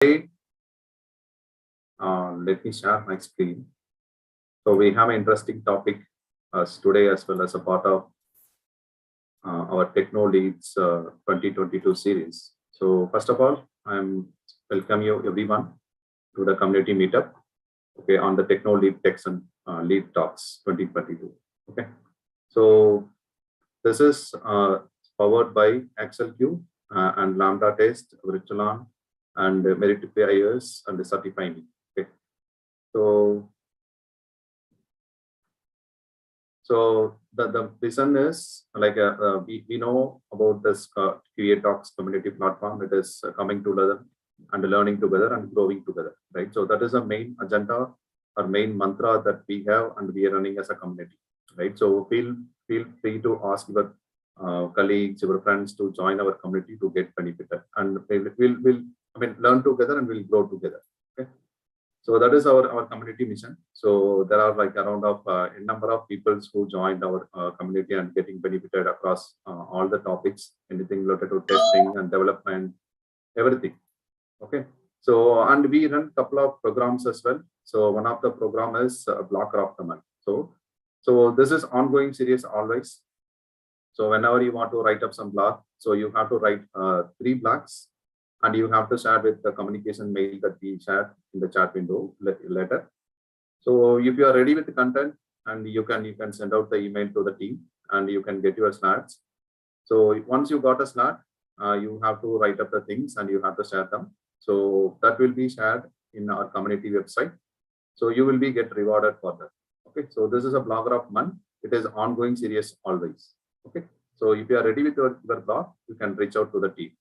Let me share my screen. So we have an interesting topic today as well as a part of our Techno Leads 2022 series. So first of all, I'm welcome you everyone to the community meetup. Okay, on the Techno Lead Techs and Lead Talks 2022. Okay, so this is powered by XLQ and Lambda Test, Virtualan, and Meritorious and the certifying. Okay, so the reason is like we know about this QA Talks community platform. It is coming together and learning together and growing together, right? So that is a main agenda or main mantra that we have and we are running as a community, right? So feel free to ask your colleagues, your friends to join our community to get benefited, and we'll learn together and we'll grow together. Okay. So that is our community mission. So there are like around a number of people who joined our community and getting benefited across all the topics, anything related to testing and development, everything. Okay. So, and we run a couple of programs as well. So one of the program is Blocker of the Month. So this is ongoing series always. So whenever you want to write up some blog, so you have to write 3 blogs. And you have to share with the communication mail that we shared in the chat window later. So if you are ready with the content, and you can send out the email to the team and you can get your slides. So once you got a slide, you have to write up the things and you have to share them. So that will be shared in our community website. So you will be get rewarded for that. Okay. So this is a blogger of month. It is ongoing series always. Okay. So if you are ready with your blog, you can reach out to the team.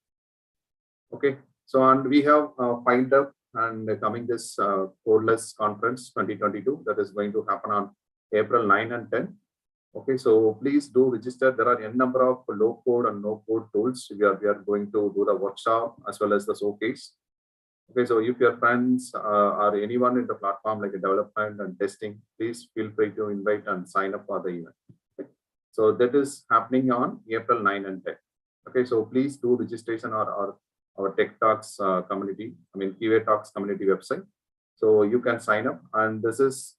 Okay, so and we have filed up and coming this Codeless Conference 2022 that is going to happen on April 9 and 10. Okay, so please do register. There are a number of low code and no code tools. We are going to do the workshop as well as the showcase. Okay, so if your friends or anyone in the platform like a development and testing, please feel free to invite and sign up for the event. Okay. So that is happening on April 9 and 10. Okay, so please do registration or our Tech Talks community, QA Talks community website. So you can sign up, and this is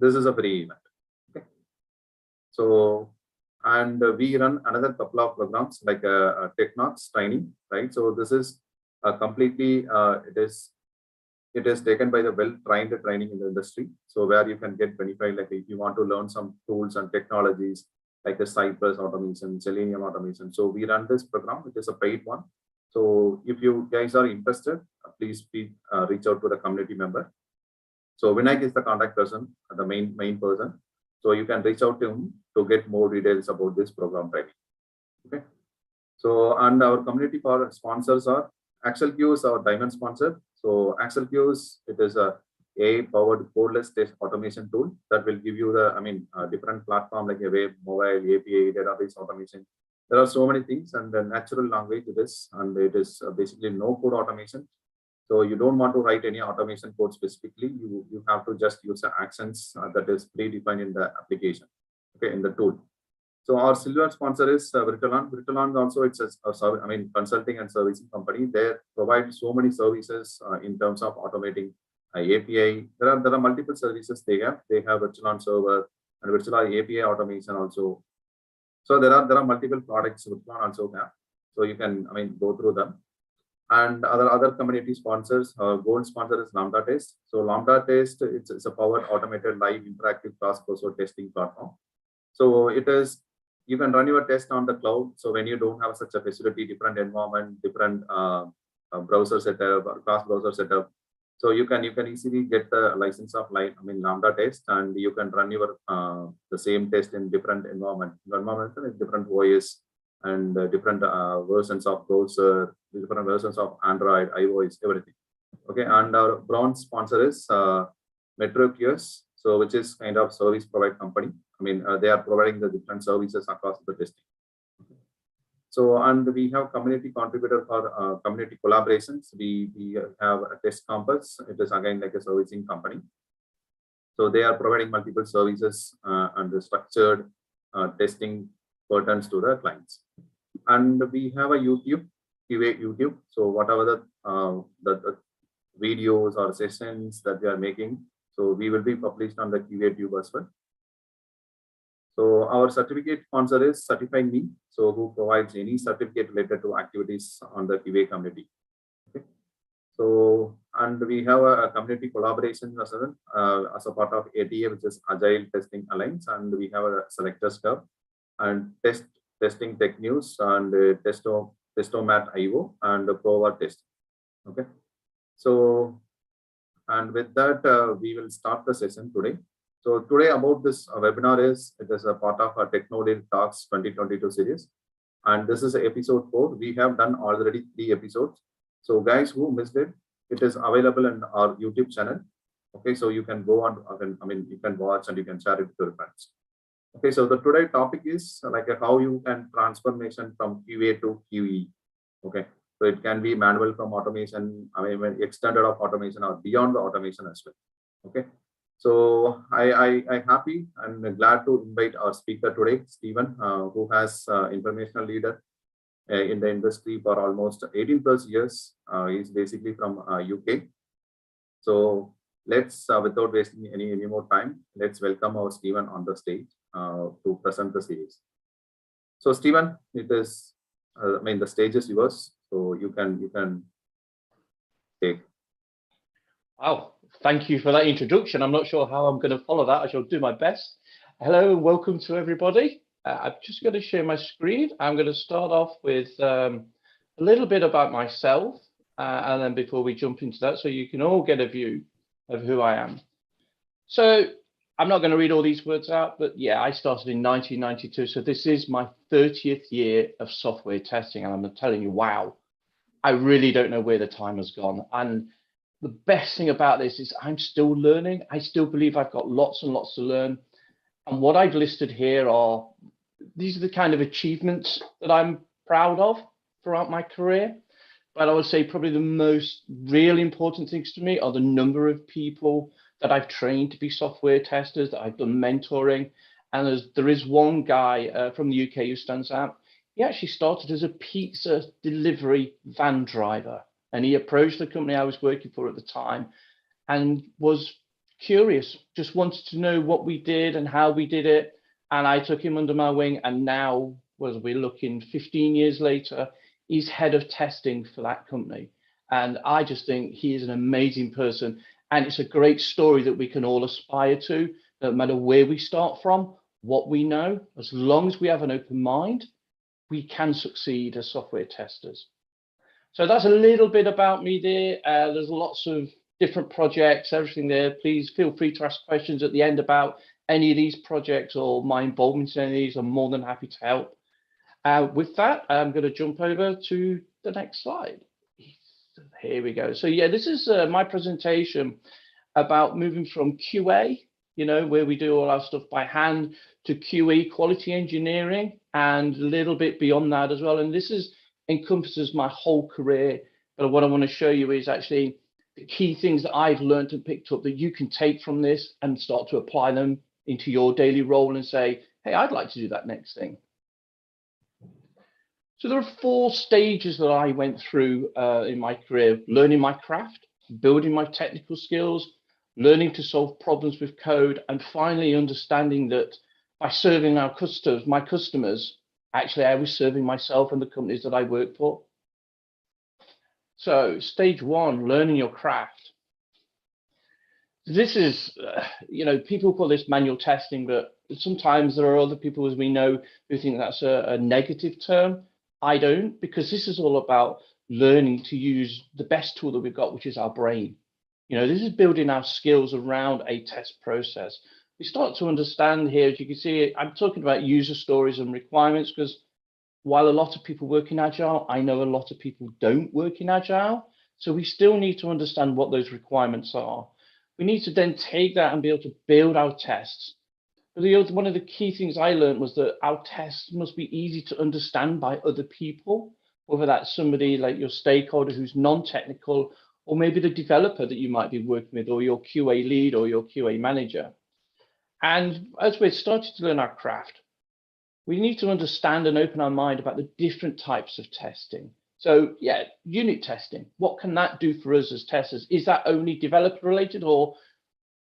a free event. Okay. So, and we run another couple of programs like Techno training, right? So this is completely it is taken by the well-trained training in the industry. So where you can get benefit, like if you want to learn some tools and technologies like the Cypress automation, Selenium automation. So we run this program, which is a paid one. So if you guys are interested, please reach out to the community member. So Vinayak is the contact person, the main person. So you can reach out to him to get more details about this program training. Okay. So, and our community sponsors are XLQ is our diamond sponsor. So XLQ is a AI-powered codeless test automation tool that will give you the different platform like a web, mobile, API, database automation. There are so many things, and the natural language it is, and it is basically no code automation. So you don't want to write any automation code specifically. You have to just use the actions that is predefined in the application, okay, in the tool. So our silver sponsor is Virtualan. Virtualan also it's a consulting and servicing company. They provide so many services in terms of automating API. There are multiple services they have. They have Virtualan server and Virtualan API automation also. So there are multiple products which one also have. So you can go through them. And other community sponsors, gold sponsor is Lambda Test. So Lambda Test it's a powered automated live interactive cross-browser testing platform. So it is you can run your test on the cloud. So when you don't have such a facility, different environment, different browser setup or cross-browser setup. So you can easily get the license of Lambda Test, and you can run your the same test in different environment different OS and different versions of browser, different versions of Android, iOS, everything. Okay, and our bronze sponsor is Meritorious, so which is kind of service provider company. They are providing the different services across the testing. So, and we have community contributor for community collaborations. We have a Test Compass. It is again like a servicing company. So they are providing multiple services and the structured testing pertains to the clients. And we have a QA YouTube. So whatever the videos or sessions that we are making. So we will be published on the QA Tube as well. So our certificate sponsor is Certify Me, so who provides any certificate related to activities on the QA community. Okay. So, and we have a community collaboration as a part of ATA, which is Agile Testing Alliance, and we have a selectors club and testing tech news and testomat IO and Prova test. Okay. So, and with that, we will start the session today. So today about this webinar it is a part of our Techno Talks 2022 series. And this is episode 4. We have done already 3 episodes. So guys who missed it, it is available in our YouTube channel. Okay, so you can go on, you can watch and you can share it with your friends. Okay, so the today topic is like how you can transformation from QA to QE. Okay, so it can be manual from automation, extended of automation or beyond the automation as well. Okay. So I happy and glad to invite our speaker today, Stephen, who has informational leader in the industry for almost 18 plus years. He's basically from UK. So let's, without wasting any more time, let's welcome our Stephen on the stage to present the series. So Stephen, it is, the stage is yours. So you can take. Oh, thank you for that introduction. I'm not sure how I'm going to follow that. I shall do my best. Hello and welcome to everybody. I'm just going to share my screen. I'm going to start off with a little bit about myself, and then before we jump into that, so you can all get a view of who I am. So I'm not going to read all these words out, but yeah, I started in 1992. So this is my 30th year of software testing. And I'm telling you, wow, I really don't know where the time has gone. And the best thing about this is I'm still learning. I still believe I've got lots and lots to learn. And what I've listed here these are the kind of achievements that I'm proud of throughout my career. But I would say probably the most really important things to me are the number of people that I've trained to be software testers, that I've done mentoring. And there is one guy from the UK who stands out. He actually started as a pizza delivery van driver. And he approached the company I was working for at the time and was curious, just wanted to know what we did and how we did it. And I took him under my wing. And now, as we're looking 15 years later, he's head of testing for that company. And I just think he is an amazing person. And it's a great story that we can all aspire to, no matter where we start from, what we know. As long as we have an open mind, we can succeed as software testers. So that's a little bit about me there. There's lots of different projects, everything there. Please feel free to ask questions at the end about any of these projects or my involvement in any of these. I'm more than happy to help. With that, I'm going to jump over to the next slide. Here we go. So yeah, this is my presentation about moving from QA, where we do all our stuff by hand, to QE, quality engineering, and a little bit beyond that as well. And this encompasses my whole career. But what I want to show you is actually the key things that I've learned and picked up that you can take from this and start to apply them into your daily role and say, hey, I'd like to do that next thing. So there are 4 stages that I went through in my career: learning my craft, building my technical skills, learning to solve problems with code, and finally understanding that by serving my customers, actually I was serving myself and the companies that I work for. So stage 1, learning your craft. This is, people call this manual testing, but sometimes there are other people, as we know, who think that's a negative term. I don't, because this is all about learning to use the best tool that we've got, which is our brain. This is building our skills around a test process. We start to understand here, as you can see, I'm talking about user stories and requirements, because while a lot of people work in Agile, I know a lot of people don't work in Agile. So we still need to understand what those requirements are. We need to then take that and be able to build our tests. One of the key things I learned was that our tests must be easy to understand by other people, whether that's somebody like your stakeholder who's non-technical, or maybe the developer that you might be working with, or your QA lead or your QA manager. And as we're starting to learn our craft, we need to understand and open our mind about the different types of testing. So yeah, unit testing, what can that do for us as testers? Is that only developer related, or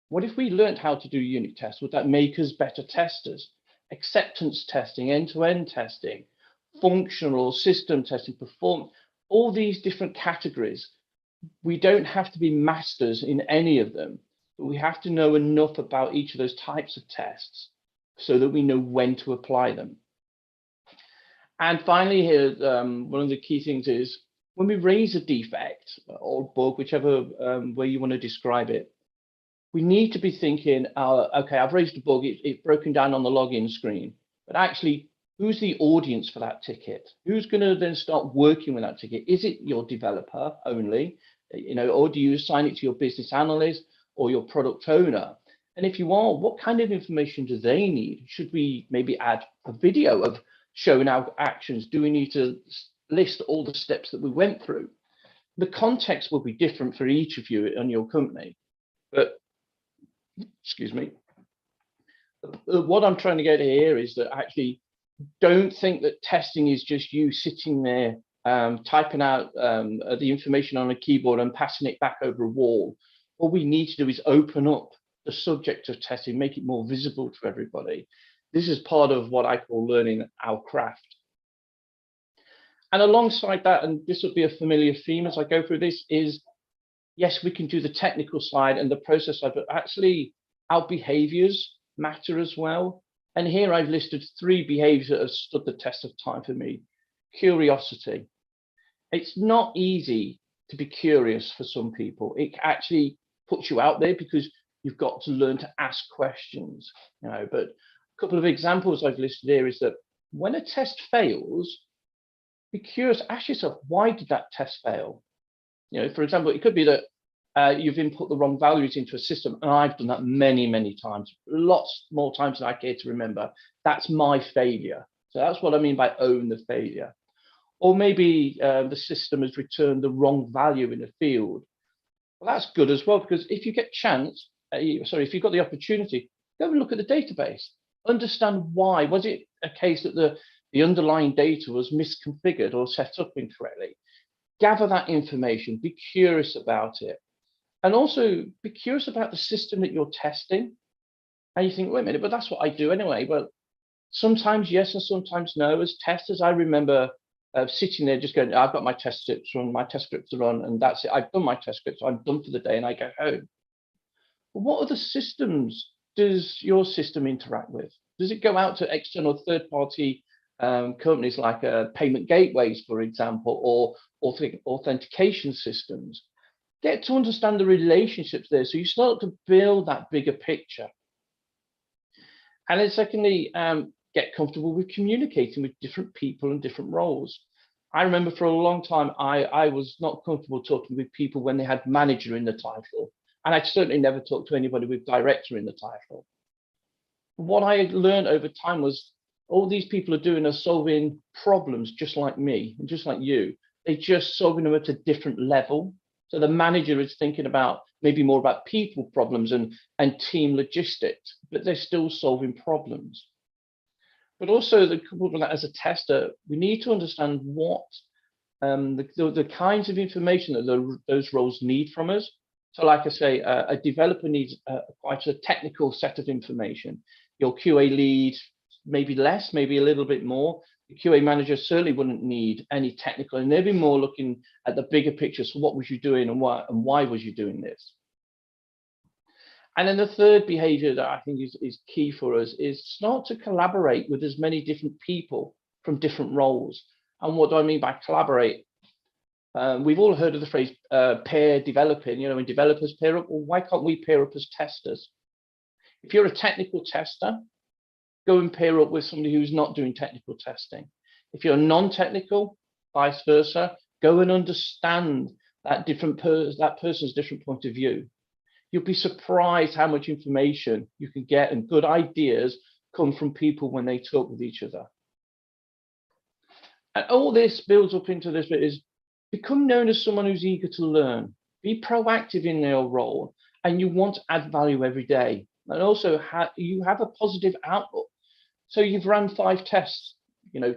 what if we learned how to do unit tests? Would that make us better testers? Acceptance testing, end-to-end testing, functional system testing, all these different categories. We don't have to be masters in any of them, but we have to know enough about each of those types of tests so that we know when to apply them. And finally here, one of the key things is when we raise a defect or bug, whichever way you want to describe it, we need to be thinking, okay, I've raised a bug, it's broken down on the login screen, but actually, who's the audience for that ticket? Who's going to then start working with that ticket? Is it your developer only, or do you assign it to your business analyst or your product owner? And if you are, what kind of information do they need? Should we maybe add a video of showing our actions? Do we need to list all the steps that we went through? The context will be different for each of you and your company, but excuse me, what I'm trying to get here is that actually don't think that testing is just you sitting there typing out the information on a keyboard and passing it back over a wall. What we need to do is open up the subject of testing, make it more visible to everybody. This is part of what I call learning our craft. And alongside that, and this will be a familiar theme as I go through this, is yes, we can do the technical side and the process side, but actually our behaviors matter as well. And here I've listed 3 behaviors that have stood the test of time for me. Curiosity. It's not easy to be curious for some people. It actually puts you out there because you've got to learn to ask questions. But a couple of examples I've listed here is that when a test fails, be curious, ask yourself, why did that test fail? For example, it could be that you've input the wrong values into a system, and I've done that many, many times, lots more times than I care to remember. That's my failure. So that's what I mean by own the failure. Or maybe the system has returned the wrong value in a field. Well, that's good as well, because if you get chance, if you've got the opportunity, go and look at the database, understand why. Was it a case that the underlying data was misconfigured or set up incorrectly? Gather that information, be curious about it. And also be curious about the system that you're testing. And you think, wait a minute, but that's what I do anyway. Well, sometimes yes and sometimes no. As testers, I remember sitting there just going, I've got my test scripts run, my test scripts are run, and that's it. I've done my test scripts, I'm done for the day, and I go home. But what other systems does your system interact with? Does it go out to external third-party companies like payment gateways, for example, or authentication systems? Get to understand the relationships there, so you start to build that bigger picture. And then secondly, get comfortable with communicating with different people and different roles. I remember for a long time, I was not comfortable talking with people when they had manager in the title. And I certainly never talked to anybody with director in the title. What I learned over time was all these people are solving problems just like me and just like you. They're just solving them at a different level. So the manager is thinking about maybe more about people problems and team logistics, but they're still solving problems. But also as a tester, we need to understand what the kinds of information that those roles need from us. So like I say, a developer needs quite a technical set of information. Your QA lead, maybe less, maybe a little bit more. The QA manager certainly wouldn't need any technical, and they'd be more looking at the bigger picture. So what was you doing and why was you doing this? And then the third behavior that I think is key for us is start to collaborate with as many different people from different roles. And what do I mean by collaborate? We've all heard of the phrase pair developing, when developers pair up. Well, why can't we pair up as testers? If you're a technical tester, go and pair up with somebody who's not doing technical testing. If you're non-technical, vice versa, go and understand that person's different point of view. You'll be surprised how much information you can get and good ideas come from people when they talk with each other. And all this builds up into this bit is become known as someone who's eager to learn, be proactive in their role, and you want to add value every day. And also you have a positive outlook. So you've run 5 tests,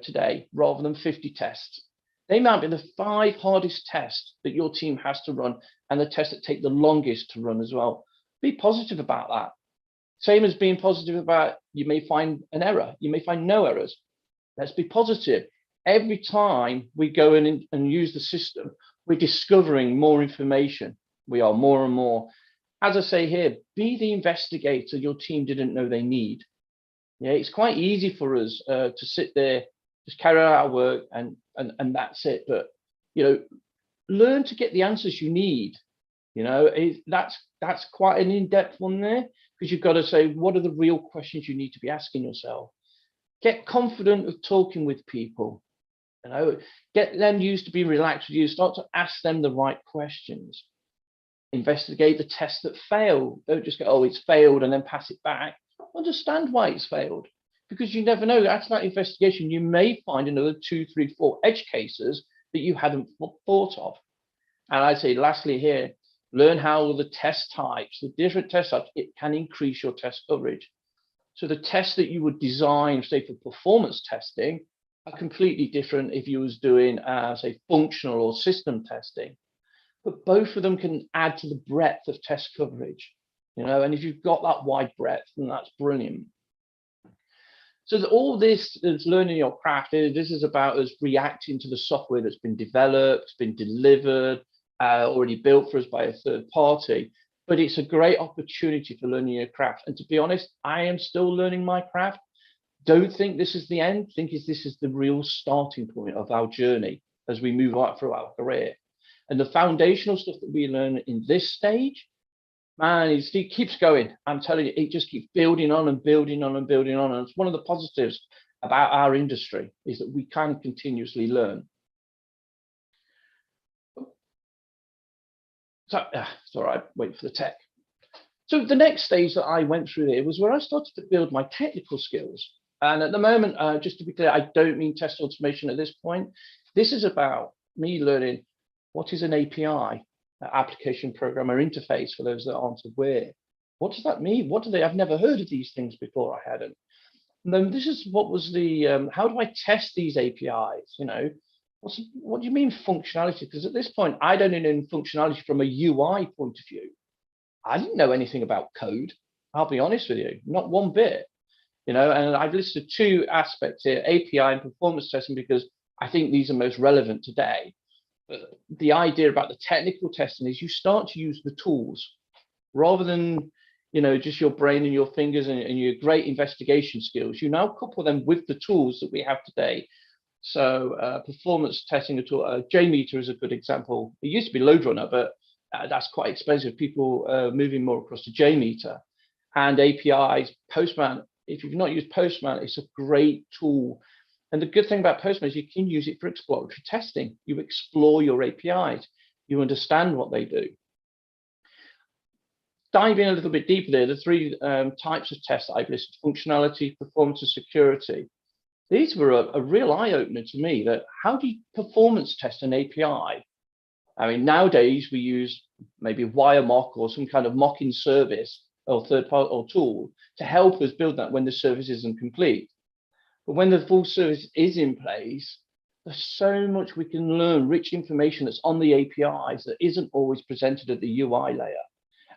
today, rather than 50 tests. They might be the 5 hardest tests that your team has to run and the tests that take the longest to run as well. Be positive about that. Same as being positive about you may find an error, you may find no errors. Let's be positive. Every time we go in and use the system, we're discovering more information. We are more and more. As I say here, be the investigator your team didn't know they need. Yeah, it's quite easy for us to sit there, just carry out our work, and that's it. But learn to get the answers you need. That's quite an in-depth one there, because you've got to say, what are the real questions you need to be asking yourself? Get confident of talking with people. Get them used to being relaxed with you. Start to ask them the right questions. Investigate the tests that fail. Don't just go, oh, it's failed, and then pass it back. Understand why it's failed, because you never know. After that investigation, you may find another 2, 3, 4 edge cases that you hadn't thought of. And I'd say lastly here, learn how the test types, the different test types, it can increase your test coverage. So the tests that you would design, say, for performance testing are completely different if you was doing, say, functional or system testing. But both of them can add to the breadth of test coverage. And if you've got that wide breadth, then that's brilliant. So all this is learning your craft. This is about us reacting to the software that's been developed, been delivered, already built for us by a third party. But it's a great opportunity for learning your craft. And to be honest, I am still learning my craft. Don't think this is the end. Think this is the real starting point of our journey as we move out through our career. And the foundational stuff that we learn in this stage, man, it keeps going. I'm telling you, it just keeps building on and building on and building on. And it's one of the positives about our industry is that we can continuously learn. So it's all right, wait for the tech. So the next stage that I went through there was where I started to build my technical skills. And at the moment, just to be clear, I don't mean test automation at this point. This is about me learning what is an API, application programmer interface, for those that aren't aware. What does that mean? What do they? I've never heard of these things before. I hadn't. And then this is what was the how do I test these APIs? What do you mean functionality? Because at this point, I don't know functionality from a UI point of view. I didn't know anything about code. I'll be honest with you, not one bit. And I've listed 2 aspects here: API and performance testing, because I think these are most relevant today. But the idea about the technical testing is you start to use the tools rather than just your brain and your fingers and your great investigation skills. You now couple them with the tools that we have today. So performance testing tool, JMeter is a good example. It used to be Load Runner, but that's quite expensive. People moving more across to JMeter. And APIs, Postman. If you've not used Postman, it's a great tool. And the good thing about Postman is you can use it for exploratory testing. You explore your APIs. You understand what they do. Dive in a little bit deeper there, the 3 types of tests that I've listed: functionality, performance, and security. These were a real eye-opener to me, that how do you performance test an API? I mean, nowadays we use maybe Wiremock or some kind of mocking service or third-party or tool to help us build that when the service isn't complete. But when the full service is in place, there's so much we can learn, rich information that's on the APIs that isn't always presented at the UI layer.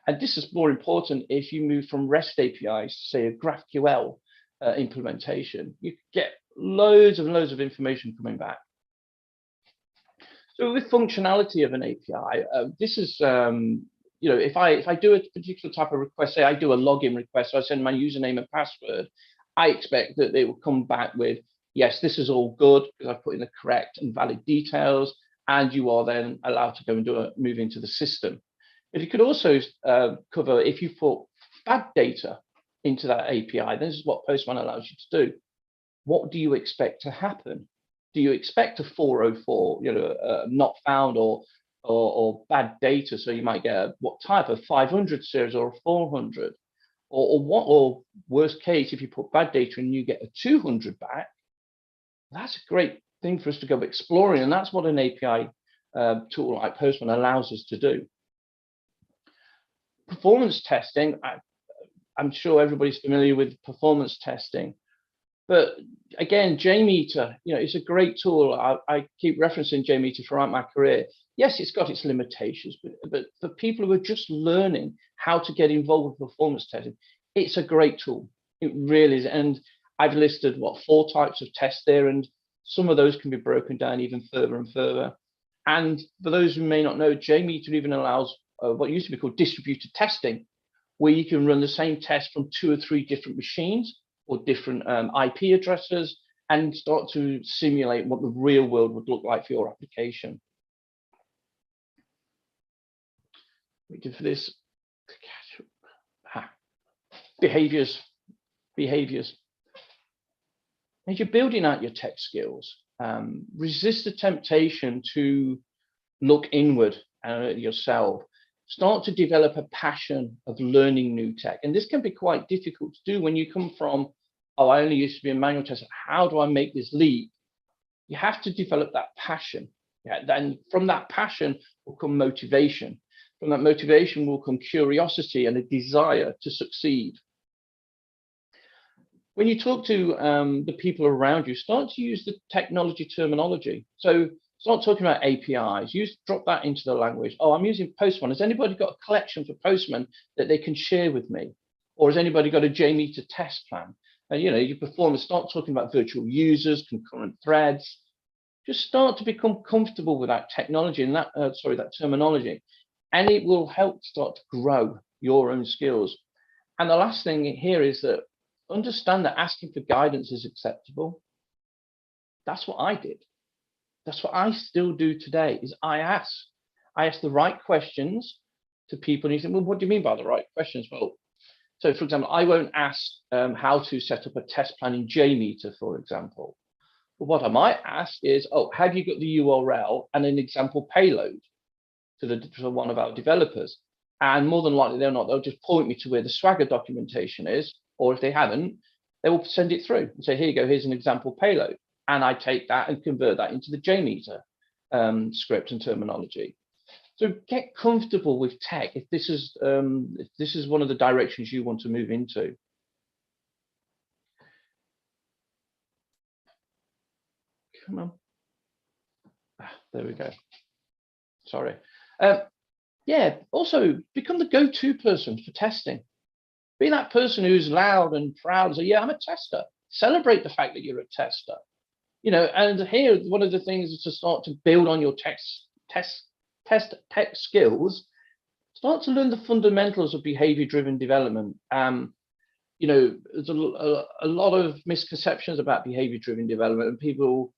And this is more important if you move from REST APIs to, say, a GraphQL implementation. You get loads and loads of information coming back. So with functionality of an API, this is, if I do a particular type of request, say I do a login request, so I send my username and password, I expect that they will come back with, yes, this is all good because I've put in the correct and valid details, and you are then allowed to go and move into the system. But you could also cover if you put bad data into that API. This is what Postman allows you to do. What do you expect to happen? Do you expect a 404, not found or bad data? So you might get what type of 500 series or a 400, or worst case, if you put bad data and you get a 200 back, that's a great thing for us to go exploring, and that's what an API tool like Postman allows us to do. Performance testing, I'm sure everybody's familiar with performance testing. But again, JMeter, it's a great tool. I keep referencing JMeter throughout my career. Yes, it's got its limitations, but for people who are just learning how to get involved with performance testing, it's a great tool. It really is. And I've listed 4 types of tests there, and some of those can be broken down even further and further. And for those who may not know, JMeter even allows what used to be called distributed testing, where you can run the same test from 2 or 3 different machines or different IP addresses and start to simulate what the real world would look like for your application. We do for this. Behaviors. As you're building out your tech skills, resist the temptation to look inward at yourself. Start to develop a passion of learning new tech. And this can be quite difficult to do when you come from, oh, I only used to be a manual tester. How do I make this leap? You have to develop that passion. Yeah, then from that passion will come motivation. From that motivation will come curiosity and a desire to succeed. When you talk to the people around you, start to use the technology terminology. So start talking about APIs. Drop that into the language. Oh, I'm using Postman. Has anybody got a collection for Postman that they can share with me? Or has anybody got a JMeter test plan? And you perform and start talking about virtual users, concurrent threads. Just start to become comfortable with that technology and that terminology, and it will help start to grow your own skills. And the last thing here is that understand that asking for guidance is acceptable. That's what I did. That's what I still do today. Is I ask the right questions to people. And you think, well, what do you mean by the right questions? Well, so for example, I won't ask how to set up a test plan in JMeter, for example. But what I might ask is, oh, have you got the URL and an example payload to one of our developers? And more than likely, they'll just point me to where the Swagger documentation is, or if they haven't, they will send it through and say, here you go, here's an example payload. And I take that and convert that into the JMeter script and terminology. So get comfortable with tech if this is one of the directions you want to move into. Come on. There we go. Sorry. Yeah, also become the go-to person for testing. Be that person who's loud and proud and say, yeah, I'm a tester. Celebrate the fact that you're a tester. And here, one of the things is to start to build on your tech skills. Start to learn the fundamentals of behavior-driven development. There's a lot of misconceptions about behavior-driven development, and people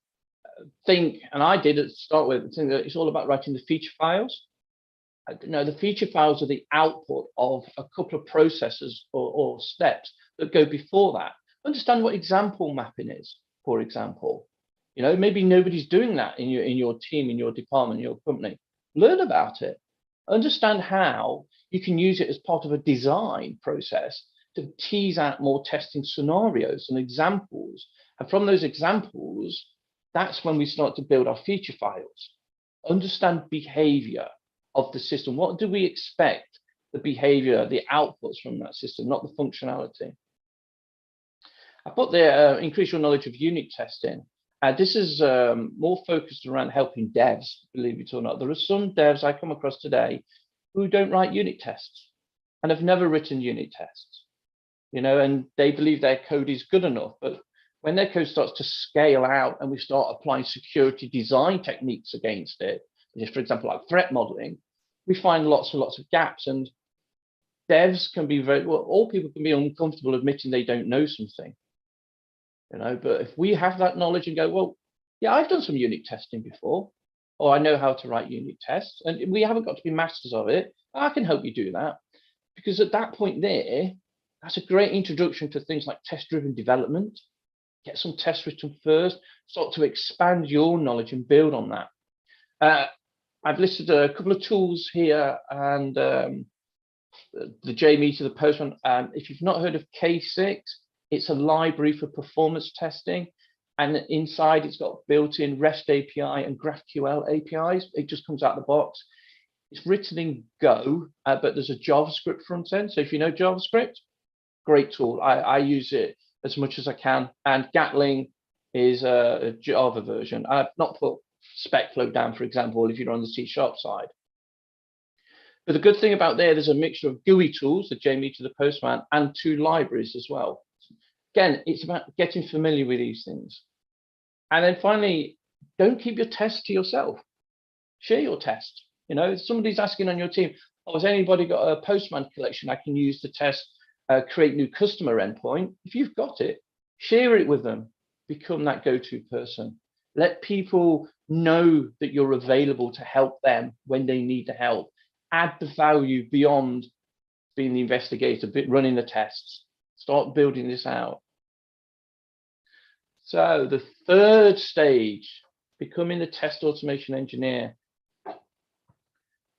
think, and I did at start with, think that it's all about writing the feature files. No, the feature files are the output of a couple of processes or steps that go before that. Understand what example mapping is, for example. Maybe nobody's doing that in your team, in your department, in your company. Learn about it. Understand how you can use it as part of a design process to tease out more testing scenarios and examples. And from those examples, that's when we start to build our feature files. Understand behavior of the system. What do we expect the behavior, the outputs from that system, not the functionality? I put there, increase your knowledge of unit testing. This is more focused around helping devs, believe it or not. There are some devs I come across today who don't write unit tests and have never written unit tests, and they believe their code is good enough. But when their code starts to scale out and we start applying security design techniques against it, for example, like threat modeling, we find lots and lots of gaps. And devs can be all people can be uncomfortable admitting they don't know something. But if we have that knowledge and go, well, yeah, I've done some unit testing before, or I know how to write unit tests, and we haven't got to be masters of it, I can help you do that. Because at that point there, that's a great introduction to things like test-driven development. Get some tests written first, start to expand your knowledge and build on that. I've listed a couple of tools here, and the JMeter, the Postman. If you've not heard of K6, it's a library for performance testing, and inside it's got built-in REST API and GraphQL APIs. It just comes out of the box. It's written in Go, but there's a JavaScript front end. So if you know JavaScript, great tool. I use it as much as I can. And Gatling is a Java version. I've not put SpecFlow down, for example, if you're on the C# side. But the good thing about there's a mixture of GUI tools, the JMeter to the Postman, and 2 libraries as well. Again, it's about getting familiar with these things. And then finally, don't keep your tests to yourself. Share your tests. You know, if somebody's asking on your team, oh, has anybody got a Postman collection I can use to test, create new customer endpoint? If you've got it, share it with them. Become that go-to person. Let people know that you're available to help them when they need the help. Add the value beyond being the investigator, running the tests. Start building this out. So the third stage, becoming the test automation engineer.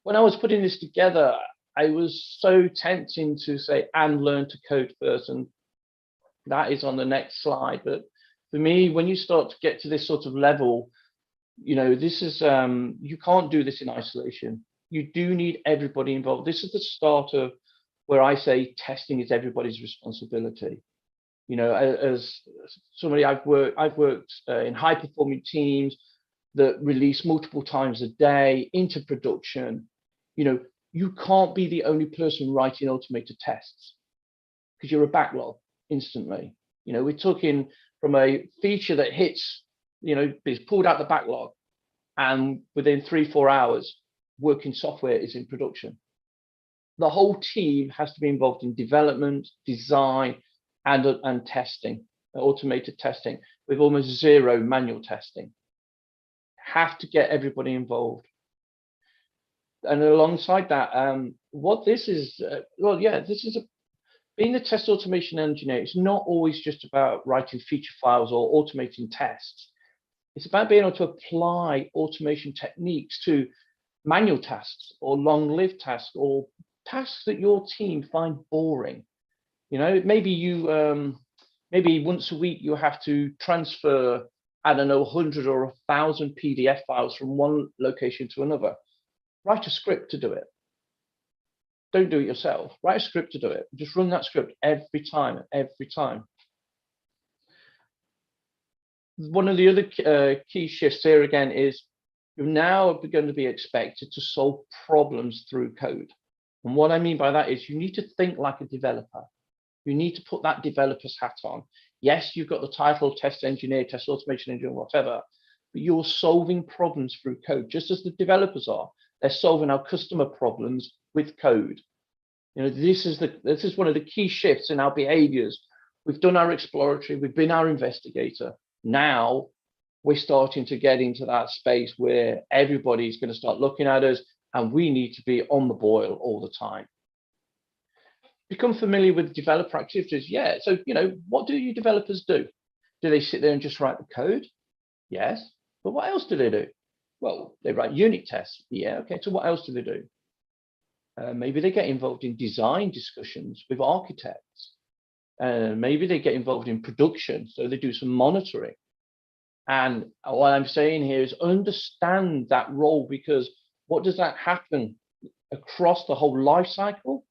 When I was putting this together, I was so tempting to say, and learn to code first. And that is on the next slide. But for me, when you start to get to this sort of level, you know, this is, you can't do this in isolation. You do need everybody involved. This is the start of where I say testing is everybody's responsibility. You know, as somebody I've worked in high performing teams that release multiple times a day into production. You know, you can't be the only person writing automated tests because you're a backlog instantly. You know, we're talking from a feature that hits, you know, is pulled out the backlog, and within 3-4 hours, working software is in production. The whole team has to be involved in development, design, and testing, automated testing, with almost 0 manual testing. Have to get everybody involved. And alongside that, what this is, this is being the test automation engineer. It's not always just about writing feature files or automating tests. It's about being able to apply automation techniques to manual tasks or long-lived tasks or tasks that your team find boring. You know, maybe you, maybe once a week you have to transfer, I don't know, 100 or 1,000 PDF files from one location to another. Write a script to do it. Don't do it yourself. Write a script to do it. Just run that script every time, every time. One of the other key shifts here again is you're now going to be expected to solve problems through code. And what I mean by that is you need to think like a developer. You need to put that developer's hat on. Yes, you've got the title test engineer, test automation engineer, whatever, but you're solving problems through code, just as the developers are. They're solving our customer problems with code. You know, this is one of the key shifts in our behaviors. We've done our exploratory, we've been our investigator. Now we're starting to get into that space where everybody's going to start looking at us, and we need to be on the boil all the time. Become familiar with developer activities. Yeah, so, you know, what do you developers do? Do they sit there and just write the code? Yes, but what else do they do? Well, they write unit tests. Yeah, okay, so what else do they do? Maybe they get involved in design discussions with architects. Maybe they get involved in production, so they do some monitoring. And what I'm saying here is understand that role, because what does that happen across the whole life cycle?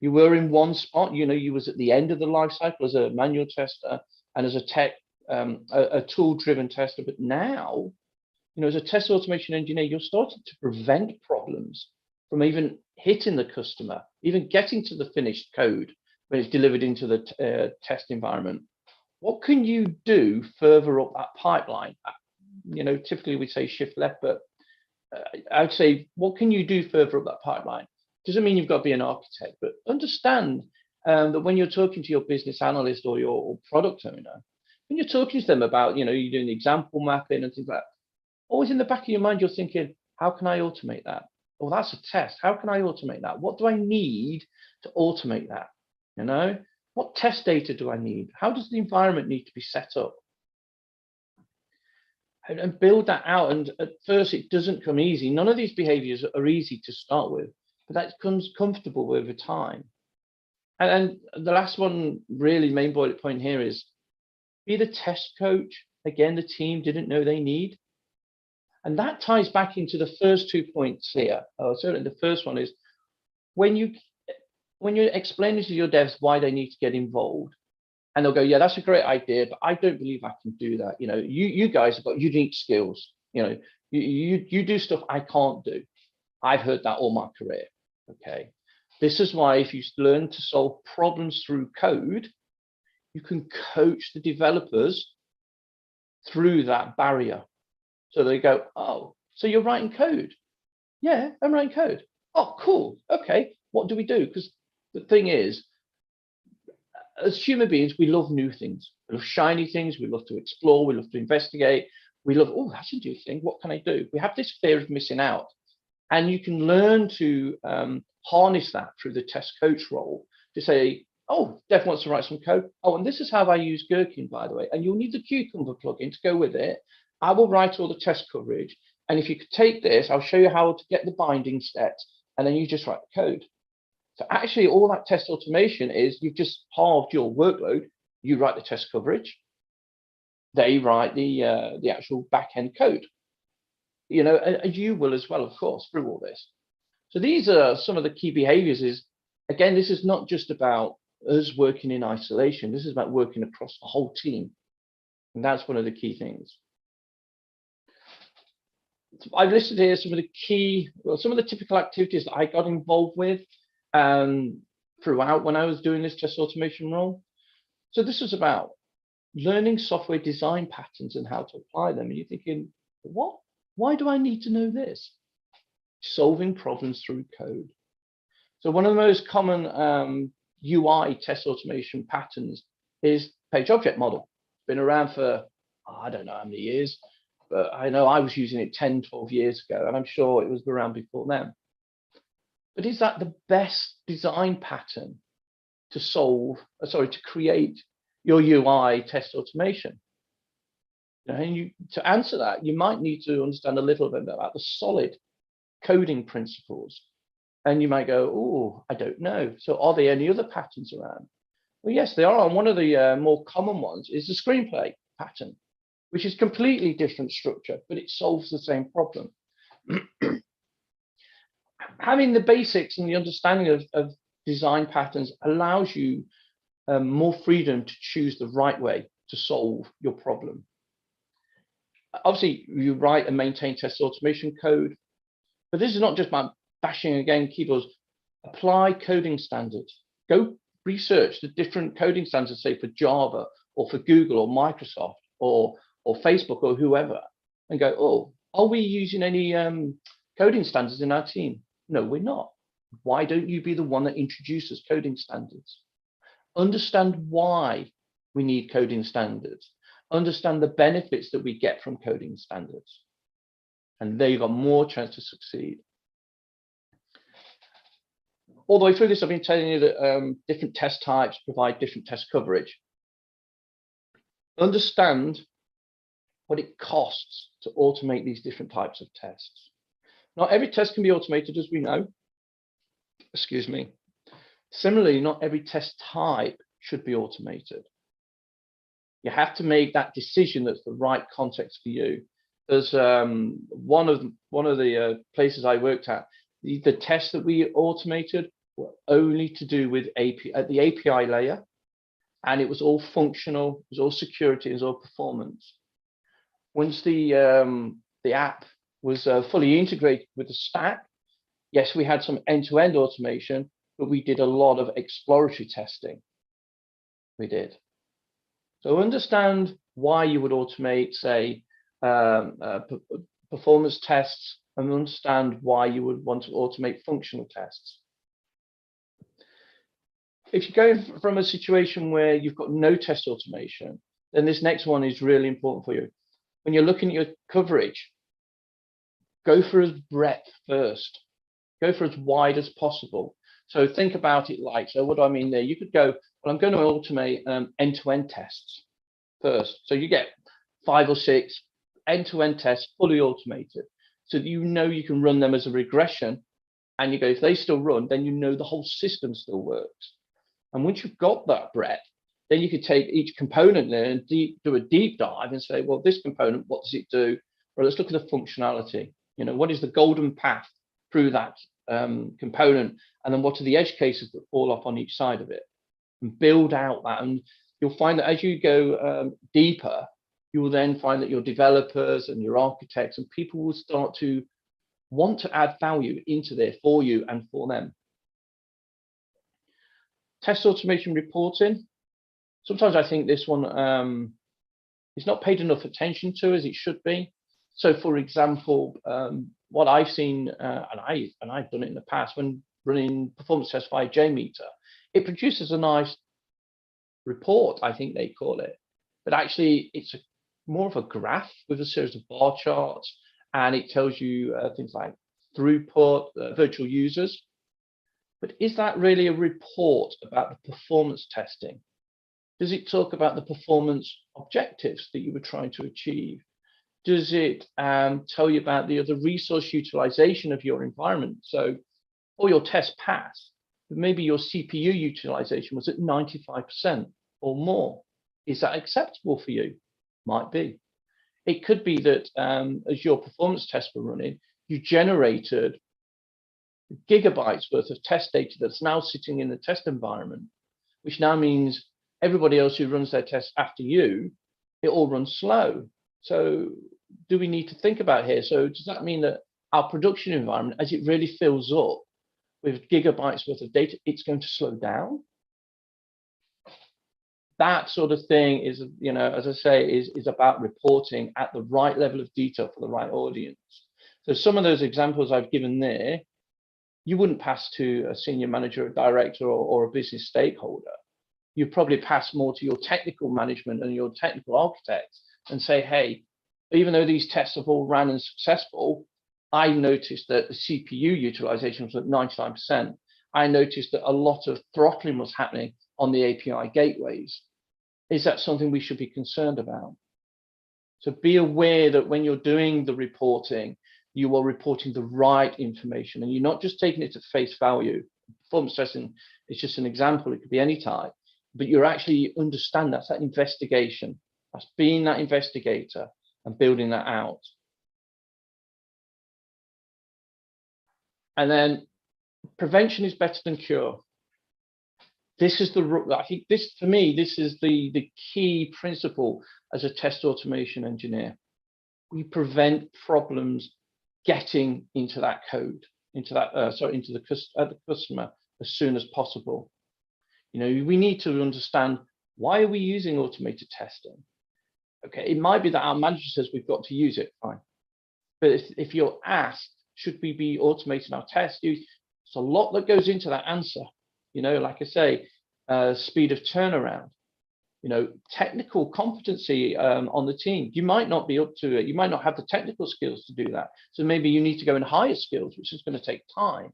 You were in one spot, you know, you was at the end of the life cycle as a manual tester and as a tech, a tool-driven tester. But now, you know, as a test automation engineer, you're starting to prevent problems from even hitting the customer, even getting to the finished code when it's delivered into the test environment. What can you do further up that pipeline? You know, typically we say shift left, but I'd say, what can you do further up that pipeline? Doesn't mean you've got to be an architect, but understand that when you're talking to your business analyst or your product owner, when you're talking to them about, you know, you're doing example mapping and things like that, always in the back of your mind, you're thinking, how can I automate that? Oh, that's a test. How can I automate that? What do I need to automate that? You know, what test data do I need? How does the environment need to be set up? And build that out. And at first, it doesn't come easy. None of these behaviors are easy to start with, but that comes comfortable over time. And the last one, really main bullet point here is be the test coach. Again, the team didn't know they need. And that ties back into the first 2 points here. Certainly the first one is when you're explaining to your devs why they need to get involved, And they'll go, yeah, that's a great idea, but I don't believe I can do that. You guys have got unique skills. You do stuff I can't do. I've heard that all my career. Okay. This is why if you learn to solve problems through code, you can coach the developers through that barrier. So they go, oh, so you're writing code? Yeah, I'm writing code. Oh, cool. Okay, what do we do? Because the thing is, as human beings, we love new things. We love shiny things. We love to explore. We love to investigate. We love, oh, that's a new thing. What can I do? We have this fear of missing out. And you can learn to harness that through the test coach role to say, oh, Dev wants to write some code. Oh, and this is how I use Gherkin, by the way. And you'll need the Cucumber plugin to go with it. I will write all the test coverage. And if you could take this, I'll show you how to get the binding steps. And then you just write the code. So actually, all that test automation is you've just halved your workload. You write the test coverage. They write the actual back-end code. And you will as well, of course, through all this. So these are some of the key behaviors. Again, this is not just about us working in isolation. This is about working across the whole team. And that's one of the key things. I've listed here some of the typical activities that I got involved with throughout when I was doing this test automation role. So this is about learning software design patterns and how to apply them. And you're thinking, what? Why do I need to know this? Solving problems through code. So one of the most common UI test automation patterns is page object model. It's been around for, I don't know how many years, but I know I was using it 10, 12 years ago, and I'm sure it was around before then. But is that the best design pattern to create your UI test automation? And to answer that, you might need to understand a little bit about the solid coding principles. And you might go, oh, I don't know. So are there any other patterns around? Well, yes, there are. And one of the more common ones is the screenplay pattern, which is completely different structure, but it solves the same problem. Having the basics and the understanding of design patterns allows you more freedom to choose the right way to solve your problem. Obviously, you write and maintain test automation code, but this is not just about bashing again keyboards. Apply coding standards. Go research the different coding standards, say for Java or for Google or Microsoft or Facebook or whoever, and go, oh, are we using any coding standards in our team? No, we're not. Why don't you be the one that introduces coding standards? Understand why we need coding standards. Understand the benefits that we get from coding standards. And there you've got more chance to succeed. All the way through this, I've been telling you that different test types provide different test coverage. Understand what it costs to automate these different types of tests. Not every test can be automated, as we know. Excuse me. Similarly, not every test type should be automated. You have to make that decision that's the right context for you. There's one of the places I worked at, the tests that we automated were only to do with the API layer, and it was all functional, it was all security, it was all performance. Once the app was fully integrated with the stack, yes, we had some end-to-end automation, but we did a lot of exploratory testing. We did. So understand why you would automate, say, performance tests, and understand why you would want to automate functional tests. If you're going from a situation where you've got no test automation, then this next one is really important for you. When you're looking at your coverage, go for as breadth first. Go for as wide as possible. So think about it like, so what do I mean there? You could go, well, I'm going to automate end-to-end tests first. So you get 5 or 6 end-to-end tests fully automated. So that you know you can run them as a regression. And you go, if they still run, then you know the whole system still works. And once you've got that breadth, then you could take each component there and do a deep dive and say, well, this component, what does it do? Well, let's look at the functionality. What is the golden path through that component? And then what are the edge cases that fall off on each side of it? And build out that. And you'll find that as you go deeper, you will then find that your developers and your architects and people will start to want to add value into there for you and for them. Test automation reporting. Sometimes I think this one is not paid enough attention to as it should be. So, for example, what I've seen, and I've done it in the past when running performance tests via JMeter, it produces a nice report, I think they call it, but actually it's more of a graph with a series of bar charts, and it tells you things like throughput, virtual users. But is that really a report about the performance testing? Does it talk about the performance objectives that you were trying to achieve? Does it tell you about the other resource utilization of your environment? So, or your test pass, but maybe your CPU utilization was at 95% or more. Is that acceptable for you? Might be. It could be that as your performance tests were running, you generated gigabytes worth of test data that's now sitting in the test environment, which now means everybody else who runs their tests after you, it all runs slow. So do we need to think about here? So does that mean that our production environment, as it really fills up with gigabytes worth of data, it's going to slow down? That sort of thing is, you know, as I say, is about reporting at the right level of detail for the right audience. So some of those examples I've given there, you wouldn't pass to a senior manager, a director, or a business stakeholder. You probably pass more to your technical management and your technical architects and say, hey, even though these tests have all ran and successful, I noticed that the CPU utilization was at 99%. I noticed that a lot of throttling was happening on the API gateways. Is that something we should be concerned about? So be aware that when you're doing the reporting, you are reporting the right information and you're not just taking it at face value. Performance testing is just an example. It could be any type, but you're actually understand that's that investigation. That's being that investigator and building that out. And then prevention is better than cure. This is I think this, for me, this is the key principle as a test automation engineer. We prevent problems getting into that code, into that, into the customer as soon as possible. You know, we need to understand, why are we using automated testing? Okay, it might be that our manager says we've got to use it, fine. But if you're asked, should we be automating our tests? There's a lot that goes into that answer. You know, like I say, speed of turnaround, you know, technical competency on the team. You might not be up to it. You might not have the technical skills to do that. So maybe you need to go and hire skills, which is going to take time.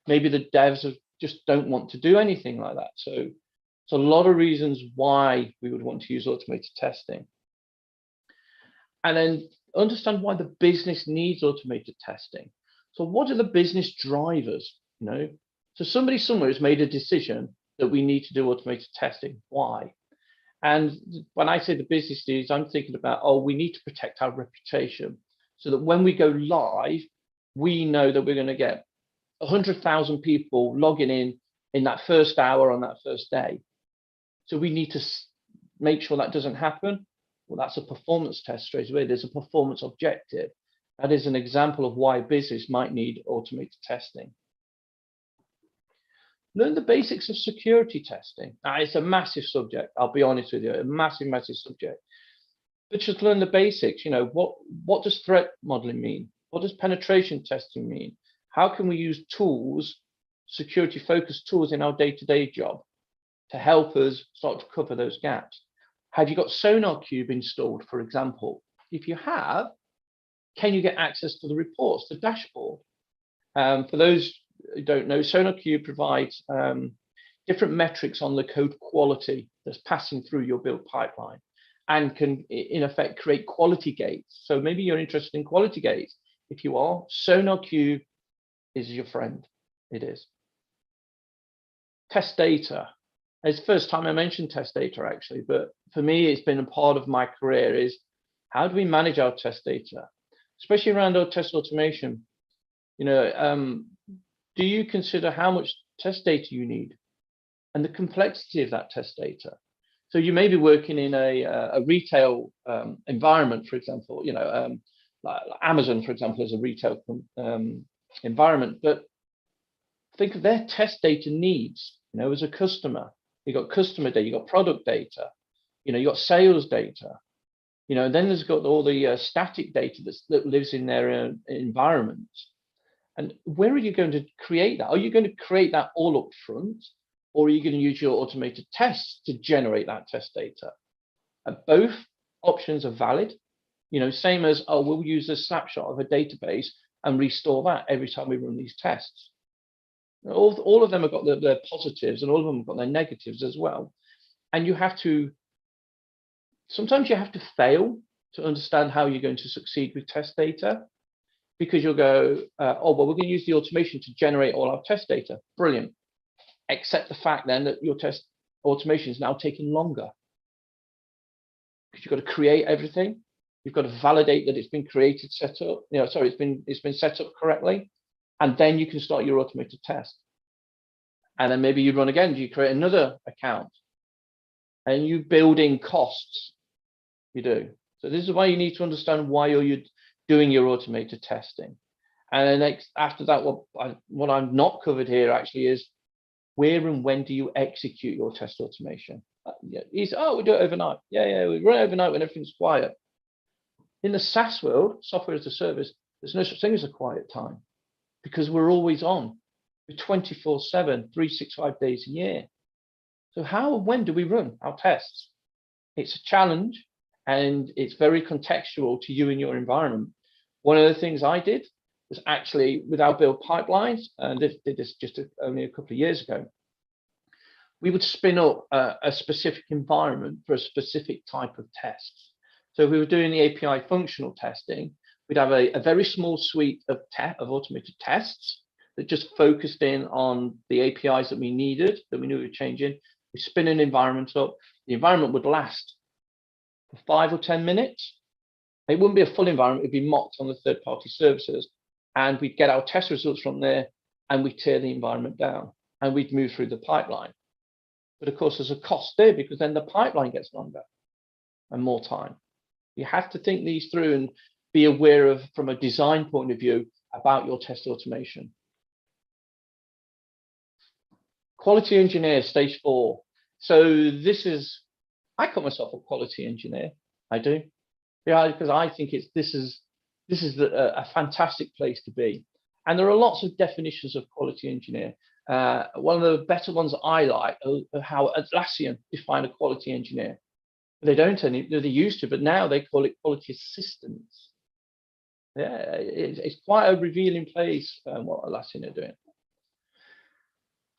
Maybe the devs just don't want to do anything like that. So it's a lot of reasons why we would want to use automated testing. And then understand why the business needs automated testing. So what are the business drivers? You know, so somebody somewhere has made a decision that we need to do automated testing. Why? And when I say the business needs, I'm thinking about, oh, we need to protect our reputation so that when we go live, we know that we're going to get 100,000 people logging in that first hour on that first day. So we need to make sure that doesn't happen. Well, that's a performance test straight away. There's a performance objective. That is an example of why business might need automated testing. Learn the basics of security testing. Now, it's a massive subject. I'll be honest with you, a massive, massive subject. But just learn the basics. You know, what does threat modeling mean? What does penetration testing mean? How can we use tools, security-focused tools in our day-to-day job to help us start to cover those gaps? Have you got SonarQube installed, for example? If you have, can you get access to the reports, the dashboard? For those who don't know, SonarQube provides different metrics on the code quality that's passing through your build pipeline and can, in effect, create quality gates. So maybe you're interested in quality gates. If you are, SonarQube is your friend. It is. Test data. It's the first time I mentioned test data, actually, but for me, it's been a part of my career is how do we manage our test data, especially around our test automation? You know, do you consider how much test data you need and the complexity of that test data? So you may be working in a retail environment, for example, like Amazon, for example, is a retail environment, but think of their test data needs, as a customer. You've got customer data, you've got product data, you've got sales data, then there's got all the static data that lives in their environment. And where are you going to create that? Are you going to create that all up front, or are you going to use your automated tests to generate that test data? And both options are valid. Same as, we'll use a snapshot of a database and restore that every time we run these tests. All of them have got their positives, and all of them have got their negatives as well. And sometimes you have to fail to understand how you're going to succeed with test data, because you'll go, we're going to use the automation to generate all our test data. Brilliant. Except the fact then that your test automation is now taking longer, because you've got to create everything. You've got to validate that it's been created, set up. It's been set up correctly, and then you can start your automated test. And then maybe you run again. You create another account, and you build in costs. You do. So this is why you need to understand why you're doing your automated testing. And then after that, what I've not covered here actually is where and when do you execute your test automation? We do it overnight. Yeah, we run it overnight when everything's quiet. In the SaaS world, software as a service, there's no such thing as a quiet time, because we're always on. We're 24/7, 365 days a year. So how and when do we run our tests? It's a challenge, and it's very contextual to you and your environment. One of the things I did was actually, with our build pipelines, and did this just only a couple of years ago, we would spin up a specific environment for a specific type of tests. So if we were doing the API functional testing, we'd have a very small suite of automated tests that just focused in on the APIs that we needed, that we knew we were changing. We spin an environment up. The environment would last for 5 or 10 minutes. It wouldn't be a full environment. It'd be mocked on the third-party services, and we'd get our test results from there, and we'd tear the environment down, and we'd move through the pipeline. But of course, there's a cost there, because then the pipeline gets longer and more time. You have to think these through and be aware of, from a design point of view, about your test automation. Quality engineer, stage 4. So I call myself a quality engineer. I do. Yeah, because I think this is a fantastic place to be. And there are lots of definitions of quality engineer. One of the better ones I like are how Atlassian define a quality engineer. They don't anymore. They used to, but now they call it quality assistants. Yeah, it's quite a revealing place, what Atlassian are doing.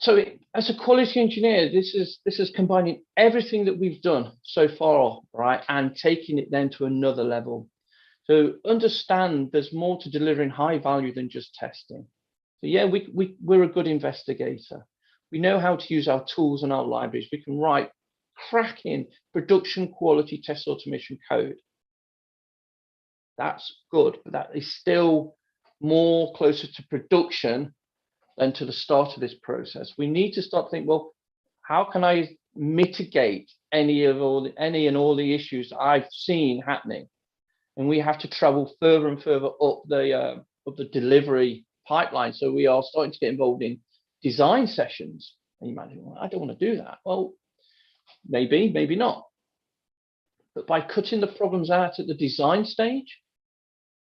So as a quality engineer, this is combining everything that we've done so far, right, and taking it then to another level. So understand there's more to delivering high value than just testing. So yeah, we're a good investigator. We know how to use our tools and our libraries. We can write cracking production quality test automation code. That's good, but that is still more closer to production than to the start of this process. We need to start thinking, well, how can I mitigate any and all the issues I've seen happening? And we have to travel further and further up the delivery pipeline. So we are starting to get involved in design sessions. And you might think, well, I don't want to do that. Well, maybe not. But by cutting the problems out at the design stage,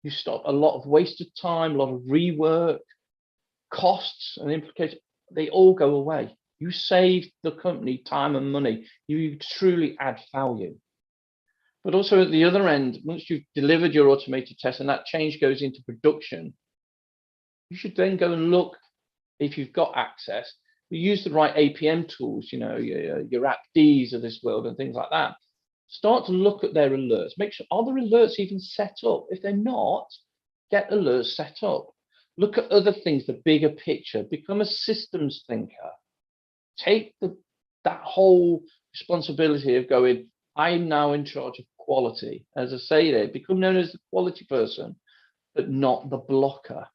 you stop a lot of wasted time, a lot of rework, costs and implications. They all go away. You save the company time and money. You truly add value. But also at the other end, once you've delivered your automated test and that change goes into production, you should then go and look, if you've got access, you use the right APM tools, your AppDs of this world and things like that. Start to look at their alerts. Make sure, are the alerts even set up? If they're not, get alerts set up. Look at other things, the bigger picture. Become a systems thinker. Take that whole responsibility of going, I'm now in charge of quality. As I say there, become known as the quality person, but not the blocker.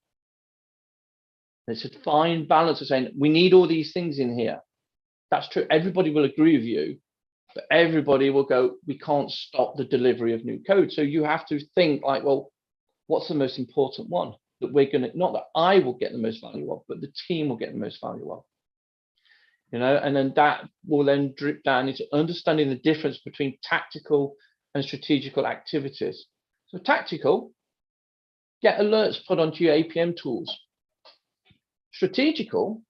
It's a fine balance of saying, we need all these things in here. That's true. Everybody will agree with you. But everybody will go, we can't stop the delivery of new code. So you have to think like, well, what's the most important one that we're going to, not that I will get the most value of, but the team will get the most value of. And then that will then drip down into understanding the difference between tactical and strategical activities. So tactical, get alerts put onto your APM tools. Strategical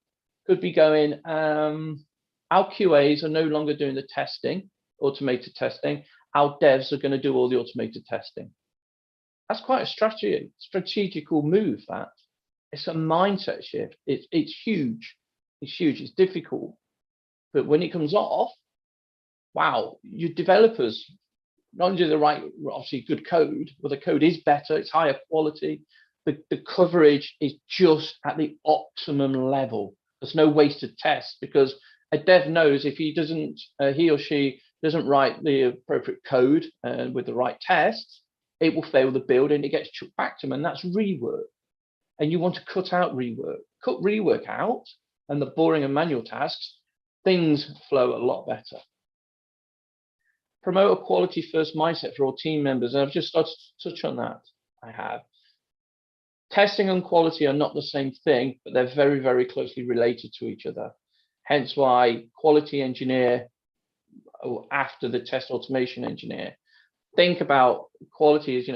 could be going, our QAs are no longer doing the testing, automated testing. Our devs are going to do all the automated testing. That's quite a strategical move. That it's a mindset shift. It's huge. It's huge. It's difficult, but when it comes off, wow! Your developers not only do the right, obviously good code, but the code is better. It's higher quality. The coverage is just at the optimum level. There's no wasted tests because a dev knows if he or she doesn't write the appropriate code with the right tests, it will fail the build and it gets chucked back to them, and that's rework. And you want to cut out rework. Cut rework out and the boring and manual tasks, things flow a lot better. Promote a quality first mindset for all team members. And I've just started to touch on that. I have. Testing and quality are not the same thing, but they're very, very closely related to each other. Hence why quality engineer after the test automation engineer. Think about quality as,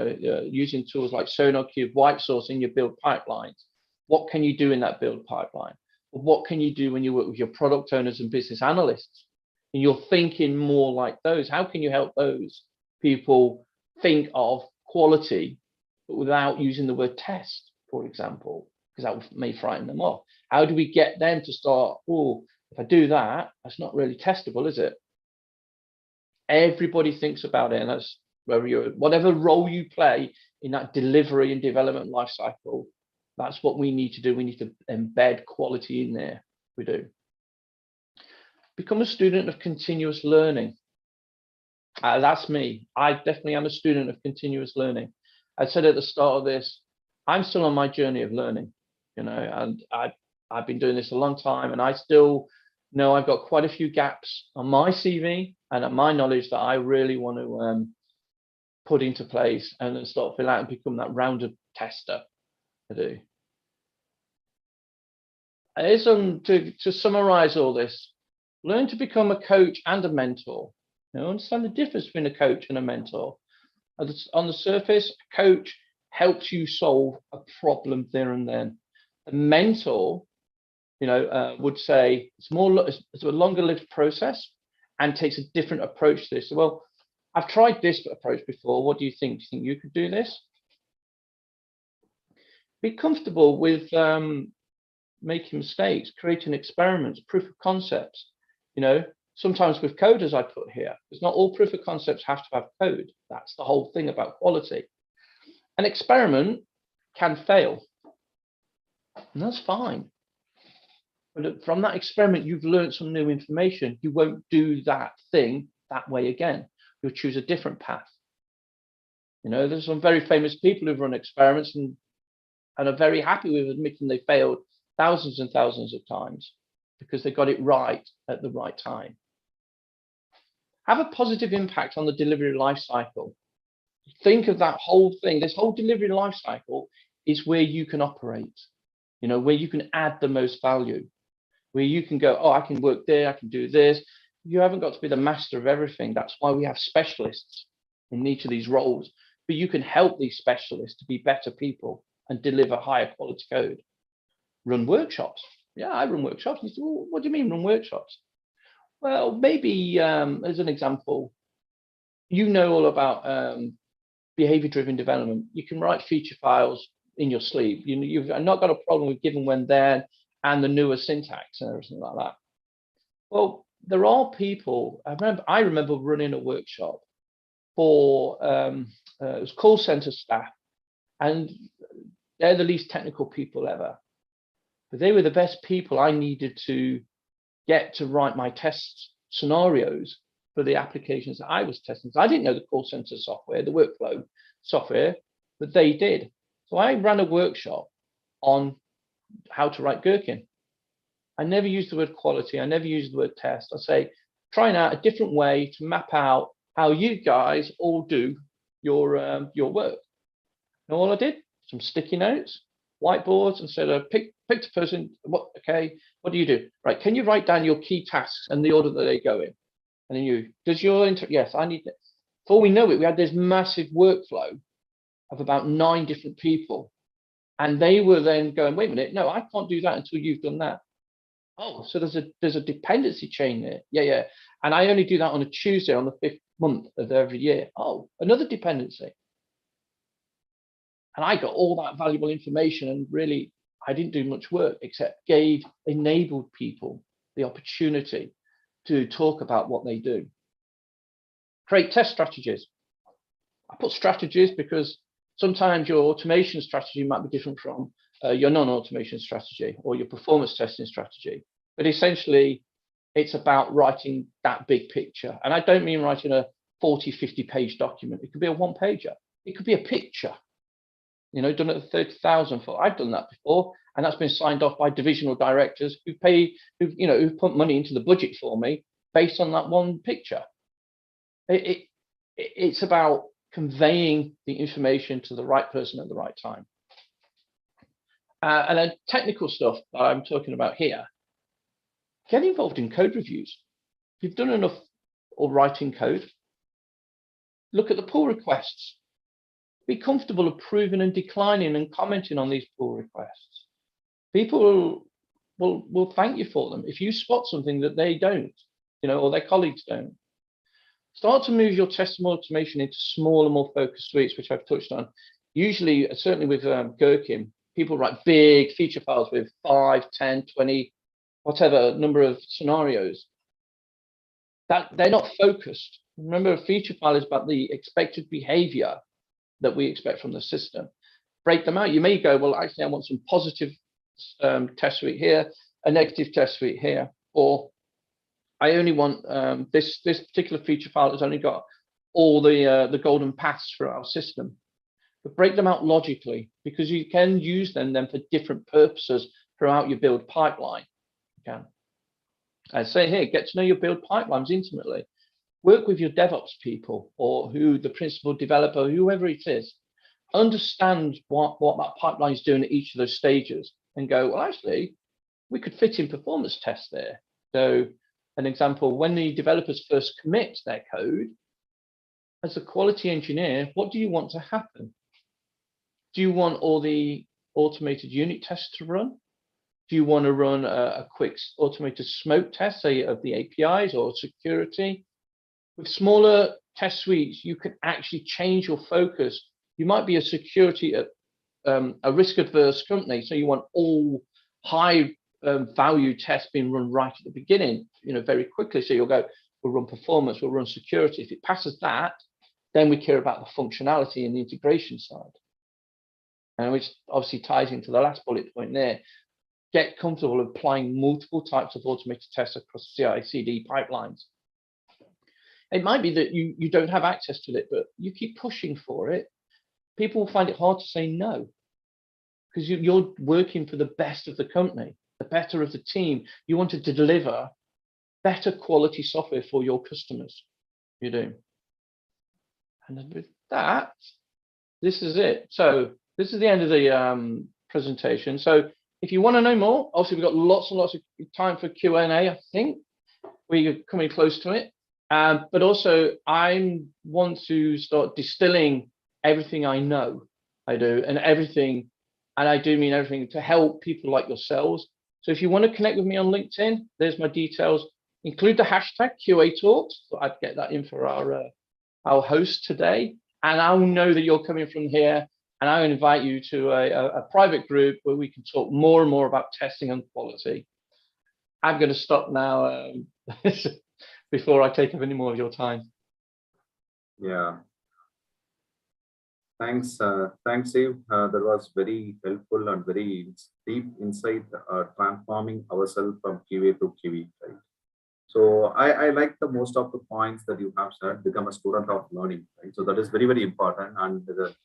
using tools like SonarQube, white source in your build pipelines. What can you do in that build pipeline? What can you do when you work with your product owners and business analysts? And you're thinking more like those. How can you help those people think of quality, but without using the word test, for example, because that may frighten them off? How do we get them to start, if I do that, that's not really testable, is it? Everybody thinks about it, and that's whatever role you play in that delivery and development lifecycle, that's what we need to do. We need to embed quality in there. We do. Become a student of continuous learning. That's me. I definitely am a student of continuous learning. I said at the start of this, I'm still on my journey of learning, and I've been doing this a long time, and I still know I've got quite a few gaps on my CV and at my knowledge that I really want to put into place and then start filling out and become that rounded tester. I do. To summarize all this, learn to become a coach and a mentor. Understand the difference between a coach and a mentor. On the surface, a coach helps you solve a problem there and then. A mentor, would say it's a longer lived process and takes a different approach to this. So, well, I've tried this approach before. What do you think? Do you think you could do this? Be comfortable with making mistakes, creating experiments, proof of concepts. Sometimes with code, as I put here, because not all proof of concepts have to have code. That's the whole thing about quality. An experiment can fail, and that's fine. But from that experiment, you've learned some new information. You won't do that thing that way again. You'll choose a different path. There's some very famous people who've run experiments and are very happy with admitting they failed thousands and thousands of times because they got it right at the right time. Have a positive impact on the delivery life cycle. Think of that whole thing. This whole delivery life cycle is where you can operate, where you can add the most value, where you can go, I can work there, I can do this. You haven't got to be the master of everything. That's why we have specialists in each of these roles, but you can help these specialists to be better people and deliver higher quality code. Run workshops. Yeah, I run workshops. You say, well, what do you mean run workshops? Well, maybe as an example, all about behavior-driven development. You can write feature files in your sleep. You've not got a problem with given when there and the newer syntax and everything like that. Well, there are people. I remember running a workshop for it was call center staff, and they're the least technical people ever, but they were the best people I needed to get to write my test scenarios for the applications that I was testing. So I didn't know the call center software, the workflow software, but they did. So I ran a workshop on how to write Gherkin. I never used the word quality. I never used the word test. I say, trying out a different way to map out how you guys all do your work. And all I did, some sticky notes, whiteboards, and said, picked a person. What do you do? Right? Can you write down your key tasks and the order that they go in? And then yes, I need this. Before we know it, we had this massive workflow of about 9 different people. And they were then going, wait a minute, no, I can't do that until you've done that. Oh, so there's a dependency chain there. Yeah. And I only do that on a Tuesday on the 5th month of every year. Oh, another dependency. And I got all that valuable information, and really, I didn't do much work except enabled people the opportunity to talk about what they do. Create test strategies. I put strategies because sometimes your automation strategy might be different from your non-automation strategy or your performance testing strategy. But essentially, it's about writing that big picture. And I don't mean writing a 40, 50-page document. It could be a one-pager. It could be a picture. Done at 30,000 for. I've done that before, and that's been signed off by divisional directors who've put money into the budget for me based on that one picture. It's about conveying the information to the right person at the right time. And then technical stuff that I'm talking about here. Get involved in code reviews. If you've done enough or writing code, look at the pull requests. Be comfortable approving and declining and commenting on these pull requests. People will thank you for them if you spot something that they don't, or their colleagues don't. Start to move your testing automation into smaller, more focused suites, which I've touched on. Usually, certainly with Gherkin, people write big feature files with 5, 10, 20, whatever number of scenarios. That they're not focused. Remember, a feature file is about the expected behavior that we expect from the system. Break them out. You may go, well, actually, I want some positive test suite here, a negative test suite here, or I only want this particular feature file has only got all the golden paths for our system. But break them out logically, because you can use them then for different purposes throughout your build pipeline. You can. I say here, get to know your build pipelines intimately. Work with your DevOps people or the principal developer, whoever it is. Understand what that pipeline is doing at each of those stages and go, well, actually, we could fit in performance tests there. So an example, when the developers first commit their code, as a quality engineer, what do you want to happen? Do you want all the automated unit tests to run? Do you want to run a quick automated smoke test, say, of the APIs or security? With smaller test suites, you can actually change your focus. You might be a security, a risk-averse company, so you want all high value tests being run right at the beginning, very quickly. So you'll go, we'll run performance, we'll run security. If it passes that, then we care about the functionality and the integration side. And which obviously ties into the last bullet point there. Get comfortable applying multiple types of automated tests across CI/CD pipelines. It might be that you don't have access to it, but you keep pushing for it. People will find it hard to say no, because you're working for the best of the company, the better of the team. You want to deliver better quality software for your customers. You do. And then with that, this is it. So this is the end of the presentation. So if you want to know more, obviously we've got lots and lots of time for Q&A, I think. We're coming close to it. But also, I want to start distilling everything I know I do, and I do mean everything, to help people like yourselves. So if you want to connect with me on LinkedIn, there's my details. Include the hashtag QA Talks. So I'd get that in for our host today, and I'll know that you're coming from here. And I will invite you to a private group where we can talk more and more about testing and quality. I'm going to stop now before I take up any more of your time. Yeah. Thanks, Steve. That was very helpful and very deep insight, transforming ourselves from QA to QE, right? So I like the most of the points that you have said. Become a student of learning, right? So that is very, very important. And the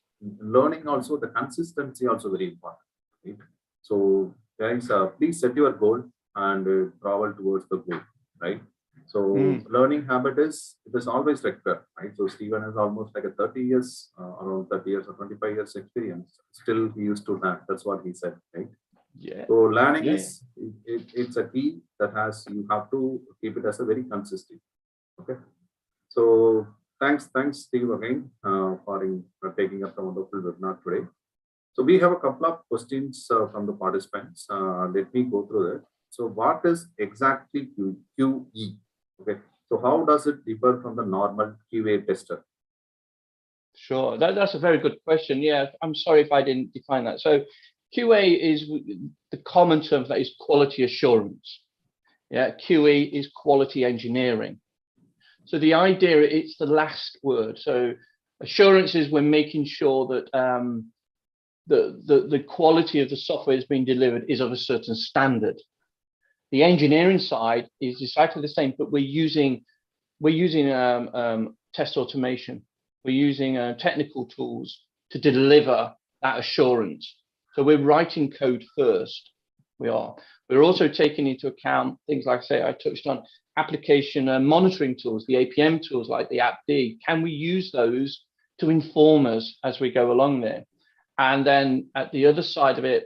learning also, the consistency also very important, right? So guys, please set your goal and travel towards the goal, right? So learning learning habit is, it is always recurrent, right? So Stephen has almost like a 30 years, around 30 years or 25 years experience. Still, he used to learn. That's what he said, right? Yeah. So learning Yeah. is, it's a key that you have to keep it as a very consistent. Okay. So thanks, Steve, again for taking up the wonderful webinar today. So we have a couple of questions from the participants. Let me go through that. So what is exactly QE? Okay. So how does it differ from the normal QA tester? Sure, that's a very good question. Yeah, I'm sorry if I didn't define that. So QA is the common term for that is quality assurance. Yeah, QE is quality engineering. So the idea, it's the last word. So assurance is we're making sure that the quality of the software is being delivered is of a certain standard. The engineering side is exactly the same, but we're using test automation. We're using technical tools to deliver that assurance. So we're writing code first. We're also taking into account things like, say, I touched on application monitoring tools, the APM tools like the AppD. Can we use those to inform us as we go along there? And then at the other side of it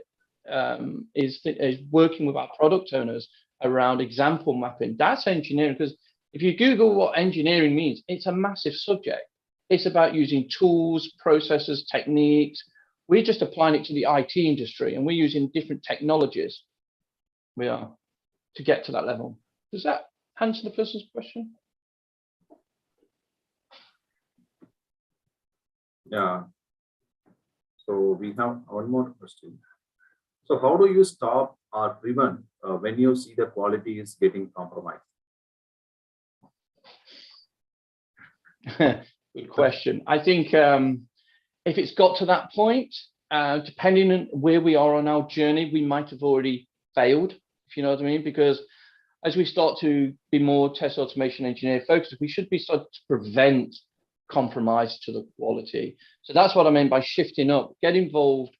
is working with our product owners around example mapping. That's engineering, because if you Google what engineering means, it's a massive subject. It's about using tools, processes, techniques. We're just applying it to the IT industry, and we're using different technologies. We are to get to that level. Does that answer the person's question? Yeah. So we have one more question. So how do you stop or prevent when you see the quality is getting compromised? Good question. I think if it's got to that point, depending on where we are on our journey, we might have already failed, if you know what I mean, because as we start to be more test automation engineer focused, we should be starting to prevent compromise to the quality. So that's what I mean by shifting up, get involved,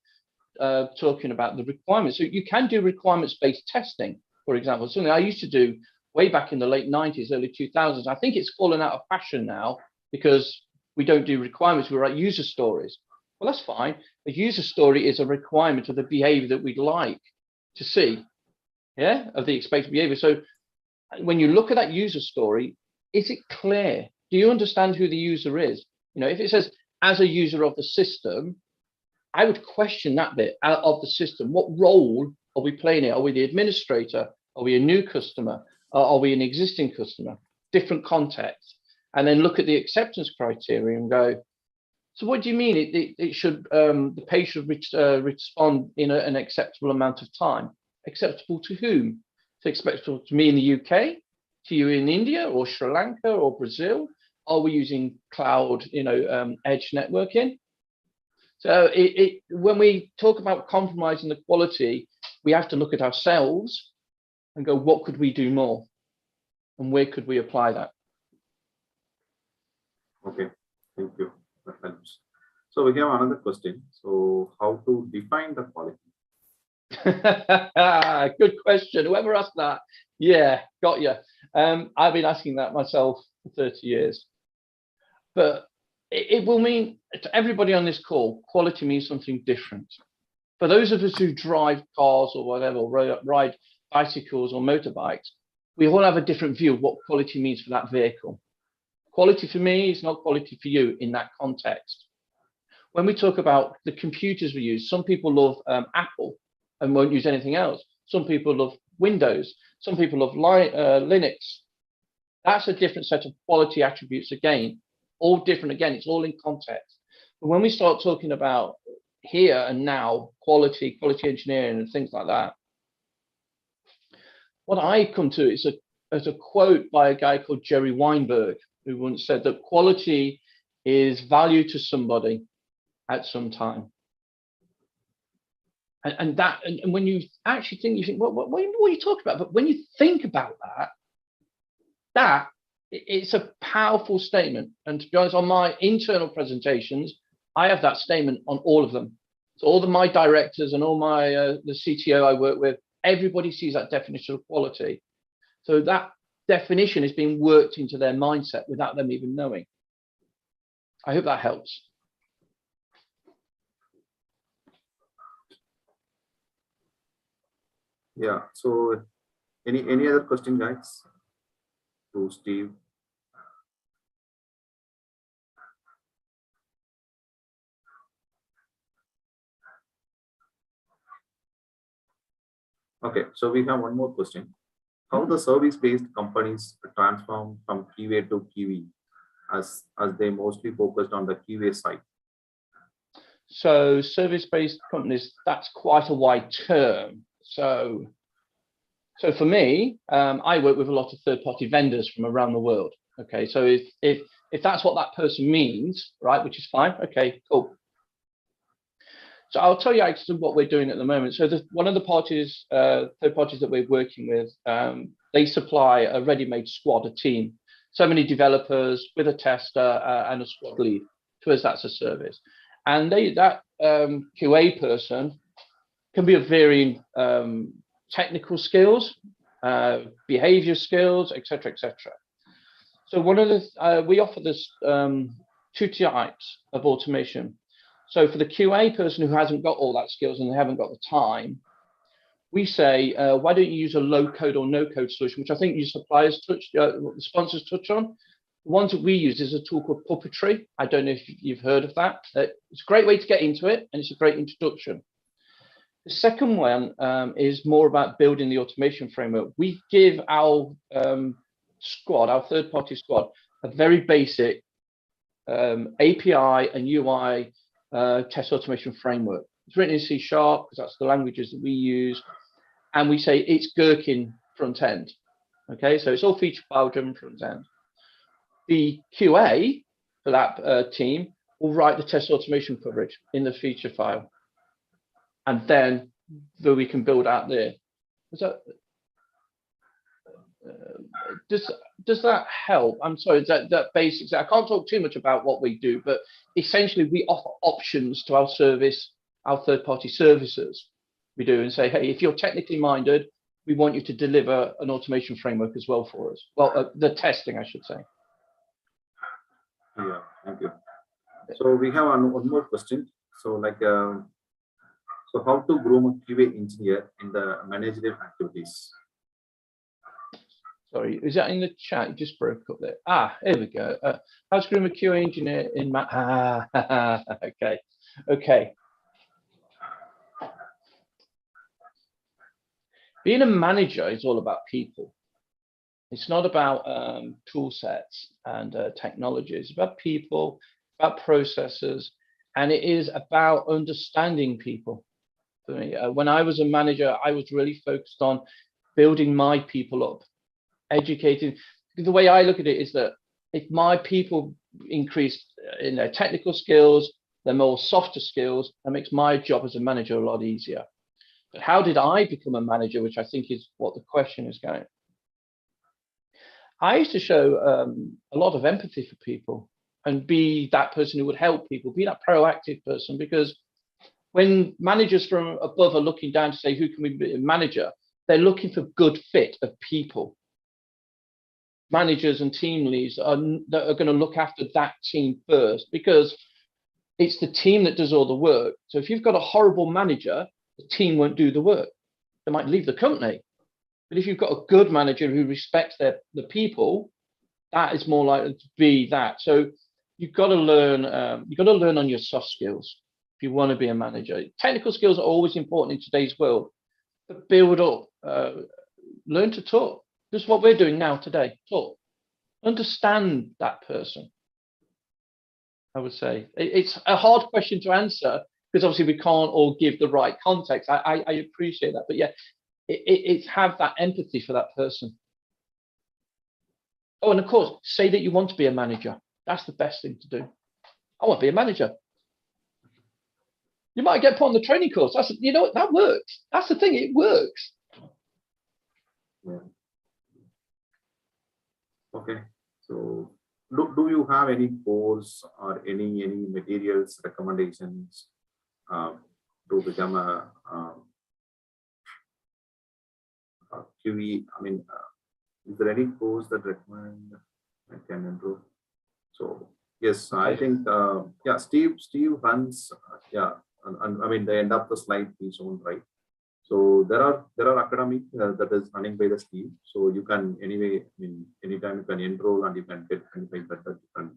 talking about the requirements. So you can do requirements-based testing, for example, something I used to do way back in the late 90s, early 2000s. I think it's fallen out of fashion now because we don't do requirements, we write user stories. Well, that's fine. A user story is a requirement of the behavior that we'd like to see, yeah, of the expected behavior. So when you look at that user story, is it clear? Do you understand who the user is? You know, if it says as a user of the system, I would question that bit of the system. What role are we playing here? Are we the administrator? Are we a new customer? Are we an existing customer? Different context. And then look at the acceptance criteria and go, so what do you mean it should, the page should respond in an acceptable amount of time? Acceptable to whom? It's acceptable to me in the UK, to you in India or Sri Lanka or Brazil? Are we using cloud, edge networking? So when we talk about compromising the quality, we have to look at ourselves and go, what could we do more? And where could we apply that? Okay, thank you. That helps. So we have another question. So how to define the quality? Good question. Whoever asked that, yeah, got you. I've been asking that myself for 30 years. But it will mean to everybody on this call, quality means something different. For those of us who drive cars or whatever, ride bicycles or motorbikes, we all have a different view of what quality means for that vehicle. Quality for me is not quality for you in that context. When we talk about the computers we use, some people love Apple and won't use anything else. Some people love Windows. Some people love Linux. That's a different set of quality attributes again. All different again, it's all in context. But when we start talking about here and now, quality engineering and things like that, what I come to is a quote by a guy called Jerry Weinberg, who once said that quality is value to somebody at some time. And when you actually think, you think, what are you talking about? But when you think about that, it's a powerful statement. And to be honest, on my internal presentations, I have that statement on all of them. So all my directors and all the CTO I work with, everybody sees that definition of quality. So that definition is being worked into their mindset without them even knowing. I hope that helps. Yeah. So any other question, guys? To Steve. Okay, so we have one more question. How the service-based companies transform from QA to QE as they mostly focused on the QA side? So service-based companies, that's quite a wide term. So for me, I work with a lot of third-party vendors from around the world. Okay, so if that's what that person means, right, which is fine. Okay, cool. So I'll tell you actually what we're doing at the moment. So one of the parties, third parties that we're working with, they supply a ready-made squad, a team, so many developers with a tester and a squad lead. To us, that's a service. And that QA person can be of varying technical skills, behavior skills, etc., etc. So one of the we offer this two types of automation. So for the QA person who hasn't got all that skills and they haven't got the time, we say, why don't you use a low code or no code solution, which I think your suppliers touched, the sponsors touch on. The ones that we use is a tool called Puppetry. I don't know if you've heard of that. It's a great way to get into it, and it's a great introduction. The second one is more about building the automation framework. We give our squad, our third-party squad, a very basic API and UI test automation framework. It's written in C# because that's the languages that we use, and we say it's Gherkin front end. Okay, so it's all feature file driven front end. The QA for that team will write the test automation coverage in the feature file, and then we can build out there. Does that help? I'm sorry, that basics. I can't talk too much about what we do, but essentially we offer options to our service, our third-party services. We do and say, hey, if you're technically minded, we want you to deliver an automation framework as well for us. Well, the testing, I should say. Yeah, thank you. So we have one more question. So so how to groom a QA engineer in the managerial activities? Sorry, is that in the chat? You just broke up there. Here we go. How to groom a QA engineer in okay. Being a manager is all about people. It's not about tool sets and technologies. It's about people, about processes, and it is about understanding people. For me, when I was a manager, I was really focused on building my people up, educating. The way I look at it is that if my people increase in their technical skills, their more softer skills, that makes my job as a manager a lot easier. But how did I become a manager, which I think is what the question is going? I used to show a lot of empathy for people and be that person who would help people, be that proactive person, because when managers from above are looking down to say, who can we be a manager? They're looking for good fit of people. Managers and team leads that are going to look after that team first, because it's the team that does all the work. So if you've got a horrible manager, the team won't do the work. They might leave the company. But if you've got a good manager who respects the people, that is more likely to be that. So you've got to learn. You've got to learn on your soft skills if you want to be a manager. Technical skills are always important in today's world, but build up. Learn to talk. This is what we're doing now today. Talk. Understand that person. I would say it's a hard question to answer because obviously we can't all give the right context. I appreciate that, but yeah. It's have that empathy for that person. Oh, and of course, say that you want to be a manager. That's the best thing to do. I want to be a manager. You might get put on the training course. You know what? That works. That's the thing. It works. Yeah. Okay. So, do you have any course or any materials recommendations to become a QE? I mean, Is there any course that recommend I can enroll? So yes, I Okay. think yeah, Steve runs yeah, and I mean the end of the slide is shown, right? So there are academic that is running by the Steve. So you can anyway, I mean, anytime you can enroll and you can get 25 better different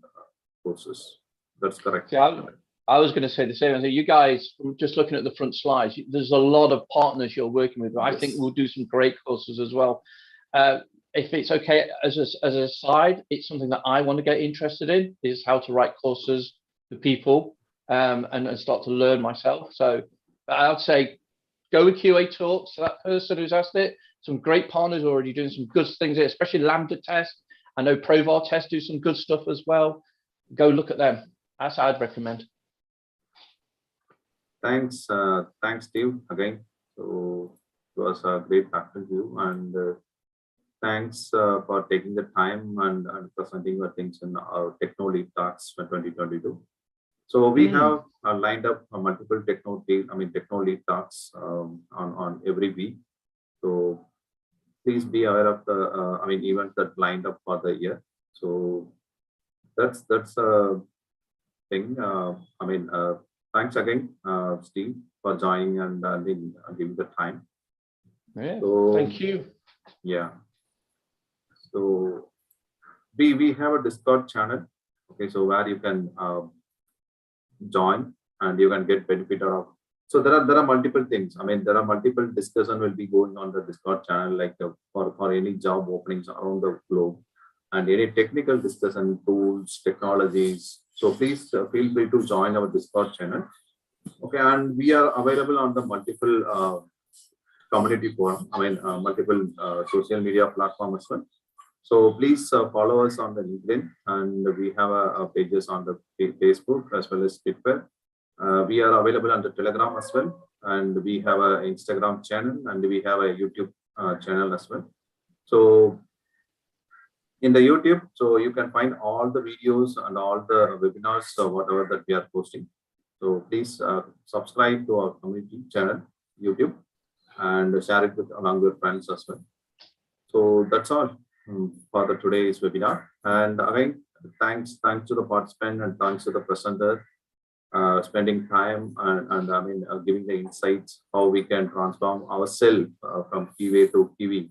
courses. That's correct. See, I was going to say the same. I think you guys, from just looking at the front slides, there's a lot of partners you're working with. I think Yes. we'll do some great courses as well. If it's okay, as a side, it's something that I want to get interested in, is how to write courses for people and start to learn myself. So I'd say go with QA Talks. So that person who's asked it, some great partners already doing some good things here, especially Lambda Test. I know Provar Test do some good stuff as well. Go look at them. That's what I'd recommend. Thanks, thanks, Steve, again. So it was a great talking to you, and thanks for taking the time and presenting your things in our Techno Lead Talks for 2022. So we have lined up multiple Techno Lead Talks on every week. So please be aware of the events that lined up for the year. So that's a thing. Thanks again, Steve, for joining and giving the time. Yeah, So, thank you. Yeah. So we have a Discord channel. Okay, so where you can join and you can get benefit out of. So there are multiple things. I mean, there are multiple discussion will be going on the Discord channel, like for any job openings around the globe, and any technical discussion, tools, technologies. So please feel free to join our Discord channel. Okay, and we are available on the multiple community forum. Multiple social media platform as well. So please follow us on the LinkedIn, and we have pages on the Facebook as well as Twitter. We are available on the Telegram as well, and we have an Instagram channel, and we have a YouTube channel as well. So in the YouTube, so you can find all the videos and all the webinars or whatever that we are posting. So please subscribe to our community channel, YouTube, and share it with along your friends as well. So that's all for the today's webinar. And again, thanks to the participant and thanks to the presenter spending time and giving the insights how we can transform ourselves from QA to QE.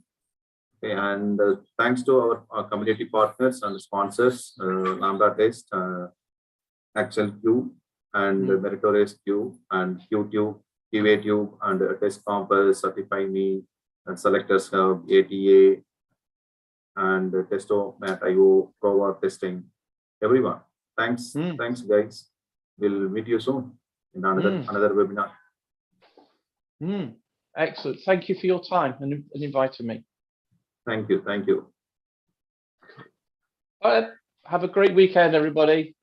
Okay, and thanks to our community partners and sponsors, Lambda Test, Axel Q, and Meritorious Q, and QTube, QATube, and Test Compass, Certify Me, and Selectors Hub, ATA, and Testo.io, Provar Testing, everyone. Thanks, thanks, guys. We'll meet you soon in another webinar. Excellent. Thank you for your time and inviting me. Thank you. Thank you. All right. Have a great weekend, everybody.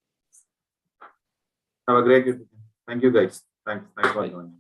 Have a great weekend. Thank you, guys. Thanks for joining.